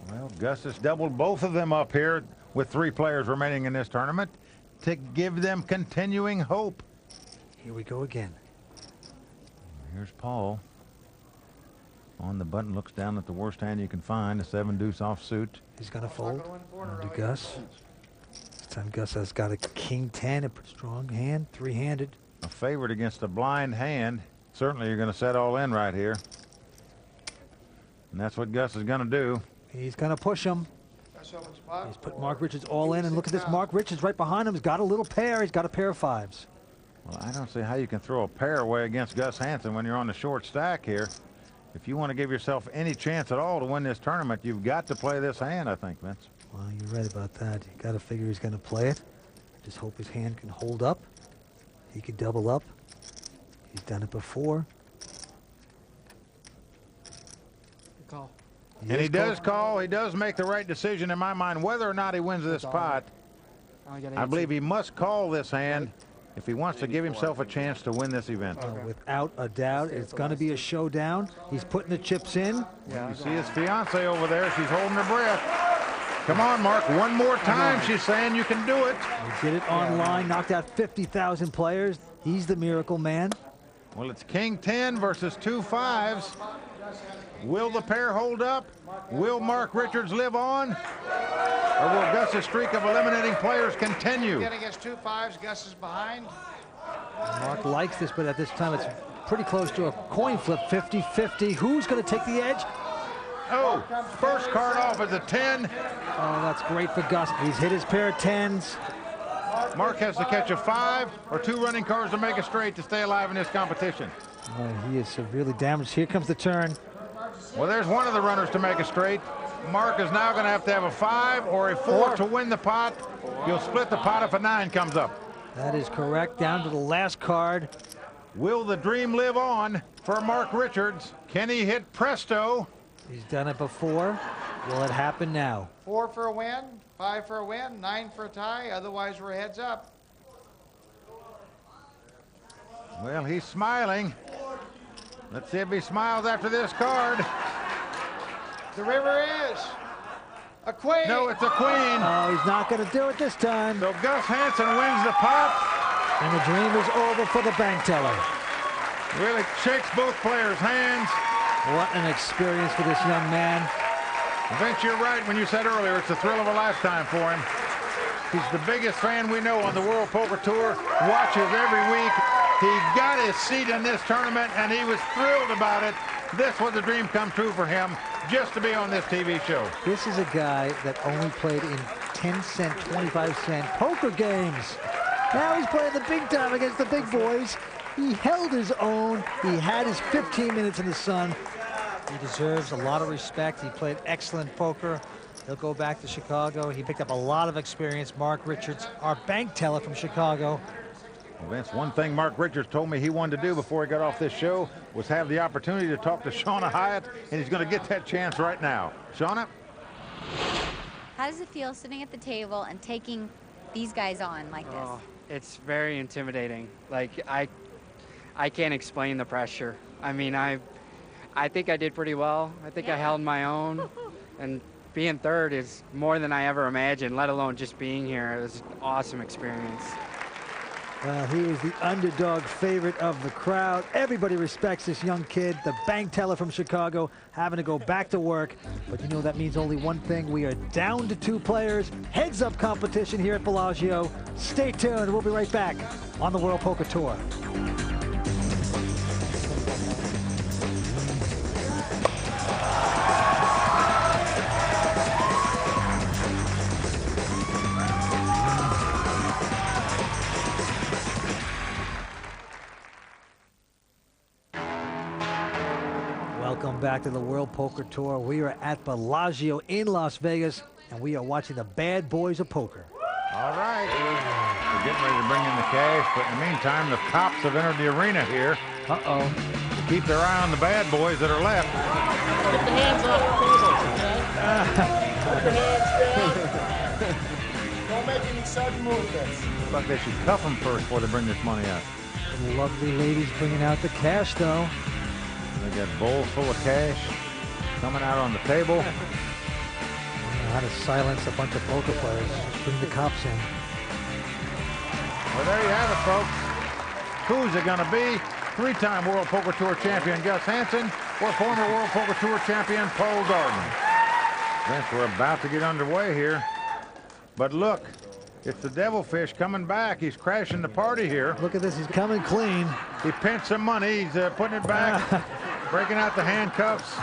Well, Gus has doubled both of them up here with 3 players remaining in this tournament to give them continuing hope. Here we go again. Here's Paul. On the button, looks down at the worst hand you can find, a 7 deuce offsuit. He's going to fold. On to Gus. time Gus has got a king 10, a strong hand, three-handed. A favorite against a blind hand. Certainly you're going to set all in right here. And that's what Gus is going to do. He's going to push him. He's put Mark Richards all in, and look at this. Mark Richards right behind him. He's got a little pair. He's got a pair of fives. Well, I don't see how you can throw a pair away against Gus Hansen when you're on the short stack here. If you want to give yourself any chance at all to win this tournament, you've got to play this hand, I think, Vince. Well, you're right about that. You got to figure he's going to play it. Just hope his hand can hold up. He could double up. He's done it before. Good call. And he does call. He does make the right decision in my mind, whether or not he wins this pot. I believe he must call this hand if he wants to give himself a chance to win this event. Without a doubt, it's going to be a showdown. He's putting the chips in. You see his fiance over there. She's holding her breath. Come on, Mark. One more time, she's saying you can do it. He did it online, knocked out 50,000 players. He's the miracle man. Well, it's king 10 versus 2 5s. Will the pair hold up? Will Mark Richards live on? Or will Gus's streak of eliminating players continue? Again against 2 5s, Gus is behind. Mark likes this, but at this time it's pretty close to a coin flip, 50-50. Who's going to take the edge? Oh, first card off is a 10. Oh, that's great for Gus. He's hit his pair of 10s. Mark has to catch a 5 or 2 running cards to make a straight to stay alive in this competition. He is severely damaged. Here comes the turn. Well, there's one of the runners to make a straight. Mark is now going to have a 5 or a 4 to win the pot. You'll split the pot if a 9 comes up. That is correct. Down to the last card. Will the dream live on for Mark Richards? Can he hit presto? He's done it before. Will it happen now? 4 for a win, 5 for a win, 9 for a tie. Otherwise, we're heads up. Well, he's smiling. Let's see if he smiles after this card. The river is a queen. No, it's a queen. Oh, he's not going to do it this time. So Gus Hansen wins the pot. And the dream is over for the bank teller. Really shakes both players' hands. What an experience for this young man. Vince, you're right when you said earlier it's the thrill of a lifetime for him. He's the biggest fan we know on the World Poker Tour. Watches every week. He got his seat in this tournament, and he was thrilled about it. This was a dream come true for him, just to be on this TV show. This is a guy that only played in 10-cent, 25-cent poker games. Now he's playing the big time against the big boys. He held his own. He had his 15 minutes in the sun. He deserves a lot of respect. He played excellent poker. He'll go back to Chicago. He picked up a lot of experience. Mark Richards, our bank teller from Chicago. Well, Vince, one thing Mark Richards told me he wanted to do before he got off this show was have the opportunity to talk to Shauna Hyatt, and he's going to get that chance right now. Shauna? How does it feel sitting at the table and taking these guys on like this? It's very intimidating. Like, I can't explain the pressure. I mean, I think I did pretty well. I think I held my own. And being third is more than I ever imagined, let alone just being here. It was an awesome experience. Well, he was the underdog favorite of the crowd. Everybody respects this young kid, the bank teller from Chicago, having to go back to work. But you know that means only one thing. We are down to 2 players. Heads up competition here at Bellagio. Stay tuned. We'll be right back on the World Poker Tour. Welcome back to the World Poker Tour. We are at Bellagio in Las Vegas, and we are watching the bad boys of poker. All right. We're getting ready to bring in the cash, but in the meantime, the cops have entered the arena here. Uh-oh. To keep their eye on the bad boys that are left. Get the hands off the table, okay? Put the hands down. Don't make any sudden movements. Looks like they should cuff them first before they bring this money out. The lovely ladies bringing out the cash, though. They got bowls full of cash coming out on the table. I don't know how to silence a bunch of poker players. Just bring the cops in. Well, there you have it, folks. Who's it going to be? 3-time World Poker Tour champion Gus Hansen or former World Poker Tour champion Paul Darden? Vince, we're about to get underway here. But look, It's the Devilfish coming back. He's crashing the party here. Look at this. He's coming clean. He pinched some money. He's putting it back, breaking out the handcuffs.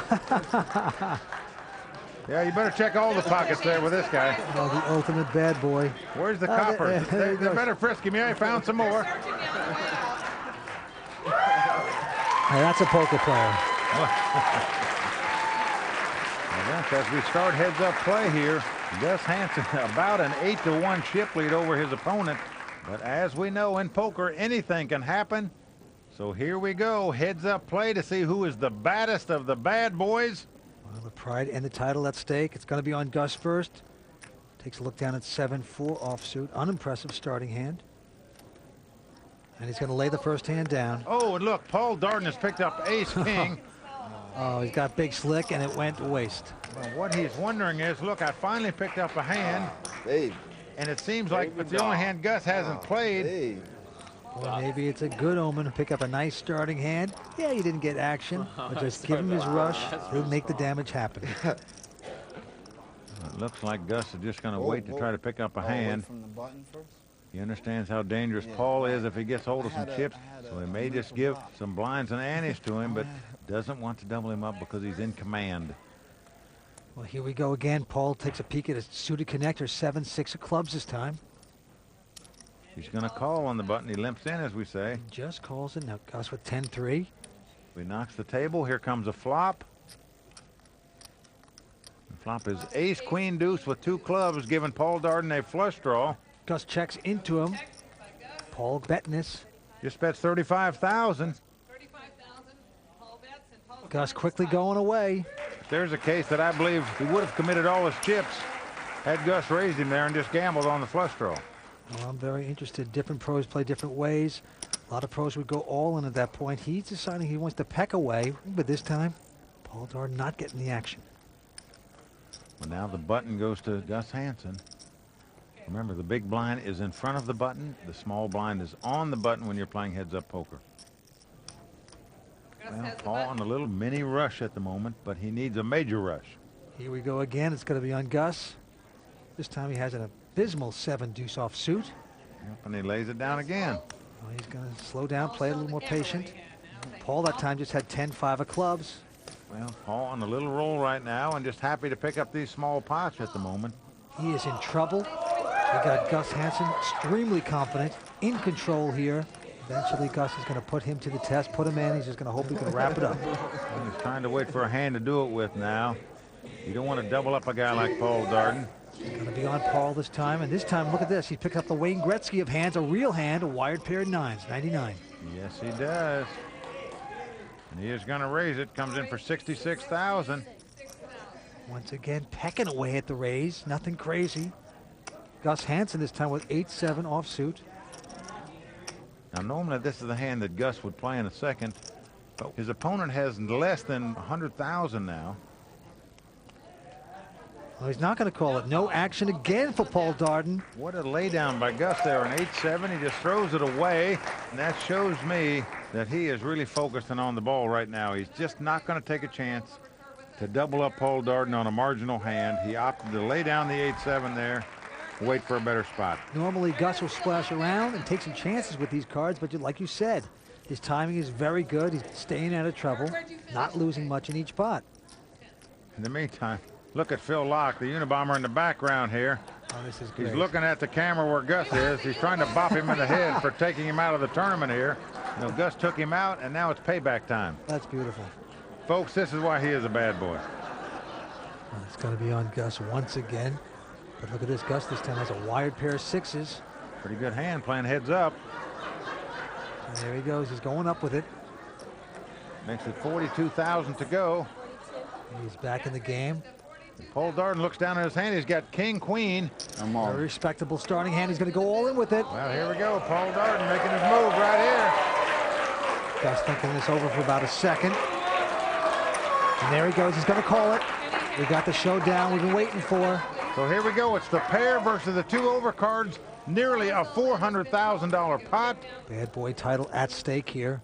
Yeah, you better check all the pockets there with this guy. Oh, the ultimate bad boy. Where's the copper? There They better frisk him. Yeah, I found some more. Hey, that's a poker player. As we start heads-up play here, Gus Hansen about an 8-1 chip lead over his opponent. But as we know in poker, anything can happen. So here we go, heads-up play to see who is the baddest of the bad boys. Well, the pride and the title at stake. It's going to be on Gus first. Takes a look down at 7-4 offsuit. Unimpressive starting hand. And he's going to lay the first hand down. Oh, and look, Paul Darden has picked up ace-king. Oh, he's got big slick, and it went to waste. Well, what he's wondering is, look, I finally picked up a hand. And it seems like it's the only hand Gus hasn't played. Or maybe it's a good omen to pick up a nice starting hand. Yeah, you didn't get action, but just give him his rush. He'll make the damage happen. It looks like Gus is just going to wait to try to pick up a hand. From the button first? He understands how dangerous Paul is if he gets hold of some chips, so he may just give some blinds and antes to him, but doesn't want to double him up because he's in command. Well, here we go again. Paul takes a peek at his suited connector, 7-6 of clubs this time. He's going to call on the button. He limps in, as we say. He just calls it. Now Gus with 10-3. He knocks the table. Here comes a flop. The flop is ace, queen, deuce with 2 clubs, giving Paul Darden a flush draw. Gus checks into him. Paul betting this. Just bets 35,000. Gus quickly going away. There's a case that I believe he would have committed all his chips had Gus raised him there and just gambled on the flush draw. Well, I'm very interested. Different pros play different ways. A lot of pros would go all in at that point. He's deciding he wants to peck away, but this time, Paul Darden not getting the action. Well, now the button goes to Gus Hansen. Remember, the big blind is in front of the button. The small blind is on the button when you're playing heads-up poker. Well, Paul on a little mini rush at the moment, but he needs a major rush. Here we go again. It's going to be on Gus. This time he has an abysmal 7 deuce off suit. Yep, and he lays it down again. Well, he's going to slow down, play a little more patient. Paul that time just had 10-5 of clubs. Well, Paul on a little roll right now and just happy to pick up these small pots at the moment. He is in trouble. We got Gus Hansen extremely confident, in control here. Eventually, Gus is going to put him to the test, put him in. He's just going to hope he can wrap it up. He's trying to wait for a hand to do it with now. You don't want to double up a guy like Paul Darden. Going to be on Paul this time, and this time, look at this. He picked up the Wayne Gretzky of hands, a real hand, a wired pair of 9s, 99. Yes, he does. And he is going to raise it. Comes in for 66,000. Once again, pecking away at the raise. Nothing crazy. Gus Hansen this time with 8-7 offsuit. Now, normally this is the hand that Gus would play in a second, but his opponent has less than 100,000 now. Well, he's not going to call it. No action again for Paul Darden. What a laydown by Gus there, an 8-7. He just throws it away, and that shows me that he is really focusing on the ball right now. He's just not going to take a chance to double up Paul Darden on a marginal hand. He opted to lay down the 8-7 there, wait for a better spot. Normally, Gus will splash around and take some chances with these cards, but like you said, his timing is very good. He's staying out of trouble, not losing much in each pot. In the meantime, look at Phil Laak, the Unabomber in the background here. Oh, this is great. He's looking at the camera where Gus is. He's trying to bop him in the head for taking him out of the tournament here. You know, Gus took him out, and now it's payback time. That's beautiful. Folks, this is why he is a bad boy. Well, it's going to be on Gus once again. But look at this. Gus this time has a wired pair of 6s. Pretty good hand playing heads up. And there he goes. He's going up with it. Makes it 42,000 to go. He's back in the game. Paul Darden looks down at his hand. He's got king, queen. Very respectable starting hand. He's going to go all in with it. Well, here we go. Paul Darden making his move right here. Gus thinking this over for about a second. And there he goes. He's going to call it. We got the showdown we've been waiting for. So here we go. It's the pair versus the 2 overcards. Nearly a $400,000 pot. Bad boy title at stake here.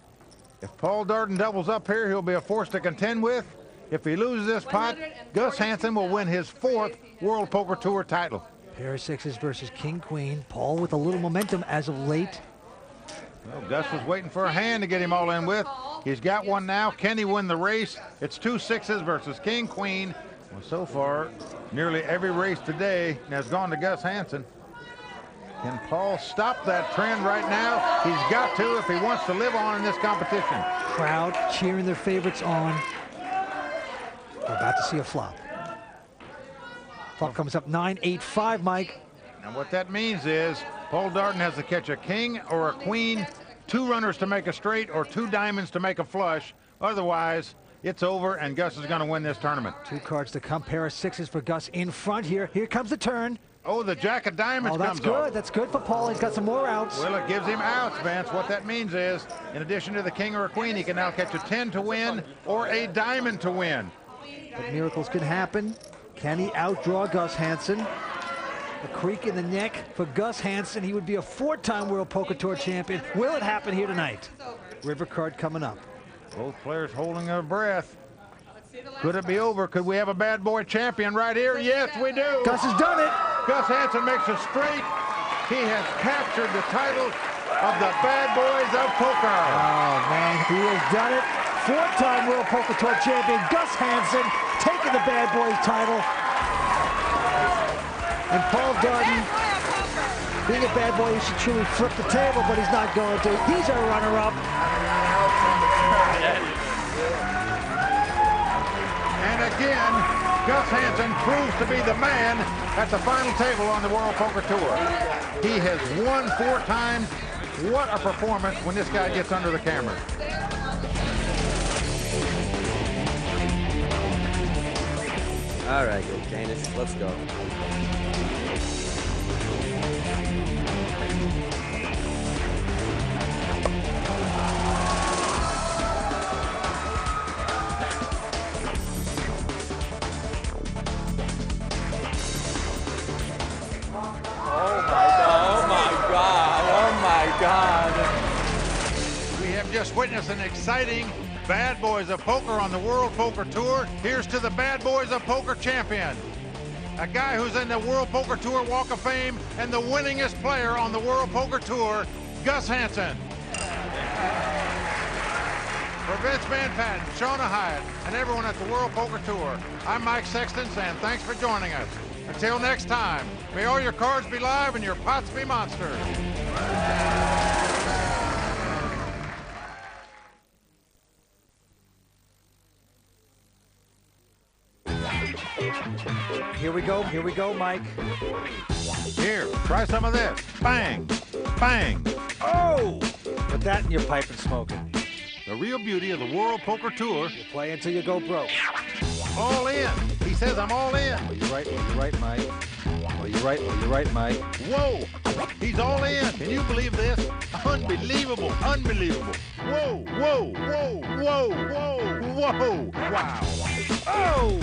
If Paul Darden doubles up here, he'll be a force to contend with. If he loses this pot, Gus Hansen will win his 4th World Poker Tour title. Pair of sixes versus king, queen. Paul with a little momentum as of late. Well, Gus was waiting for a hand to get him all in with. He's got one now. Can he win the race? It's 2 sixes versus king, queen. Well, so far, nearly every race today has gone to Gus Hansen. Can Paul stop that trend right now? He's got to if he wants to live on in this competition. Crowd cheering their favorites on. We're about to see a flop. Flop comes up 9-8-5, Mike. And what that means is Paul Darden has to catch a king or a queen, 2 runners to make a straight, or 2 diamonds to make a flush. Otherwise, it's over, and Gus is going to win this tournament. 2 cards to come. Pair of sixes for Gus in front here. Here comes the turn. Oh, the jack of diamonds comes good. off. That's good for Paul. He's got some more outs. Well, it gives him outs, Vance. What that means is, in addition to the king or a queen, he can now catch a 10 to win or a diamond to win. But miracles can happen. Can he outdraw Gus Hansen? A creak in the neck for Gus Hansen. He would be a 4-time World Poker Tour champion. Will it happen here tonight? River card coming up. Both players holding their breath. Could it be over? Could we have a bad boy champion right here? Yes, we do. Gus has done it. Gus Hansen makes a straight. He has captured the title of the Bad Boys of Poker. Oh, man, he has done it. 4-time World Poker Tour champion Gus Hansen taking the Bad Boys title. And Paul Darden, being a bad boy, he should truly flip the table, but he's not going to. He's a runner-up. And again, Gus Hansen proves to be the man at the final table on the World Poker Tour. He has won 4 times. What a performance when this guy gets under the camera. All right, good, Canis. Let's go. We have just witnessed an exciting Bad Boys of Poker on the World Poker Tour. Here's to the Bad Boys of Poker champion. A guy who's in the World Poker Tour Walk of Fame and the winningest player on the World Poker Tour, Gus Hansen. For Vince Van Patten, Shauna Hyatt, and everyone at the World Poker Tour, I'm Mike Sexton, and thanks for joining us. Until next time, may all your cards be live and your pots be monsters. Here we go, Mike. Here, try some of this. Bang, bang. Oh! Put that in your pipe and smoke it. The real beauty of the World Poker Tour. You play until you go broke. All in. He says I'm all in. Oh, you're right, Mike. Oh, you're right, Mike. Whoa, he's all in. Can you believe this? Unbelievable, unbelievable. Whoa, whoa, whoa, whoa, whoa, whoa. Wow. Oh!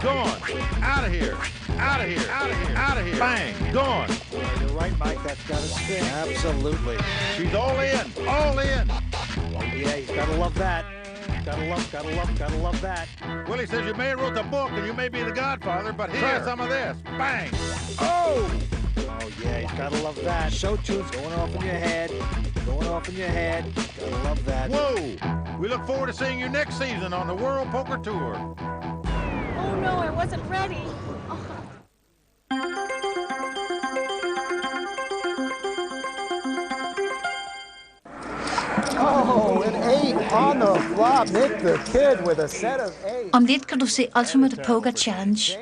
Gone. Out of here. Out of here. Out of here. Out of here. Bang. Gone. Well, you're right, Mike. That's got to spin. Absolutely. She's all in. All in. Oh, yeah, he's got to love that. Gotta love that. Willie says you may have wrote the book and you may be the godfather, but here. Try some of this. Bang. Oh! Oh, yeah, he's gotta love that. Show tunes going off in your head. Gotta love that. Whoa! We look forward to seeing you next season on the World Poker Tour. Oh no, I wasn't ready. Oh, an 8 on the flop. Nick the Kid with a set of 8. Om lidt kan du se Ultimate Poker Challenge.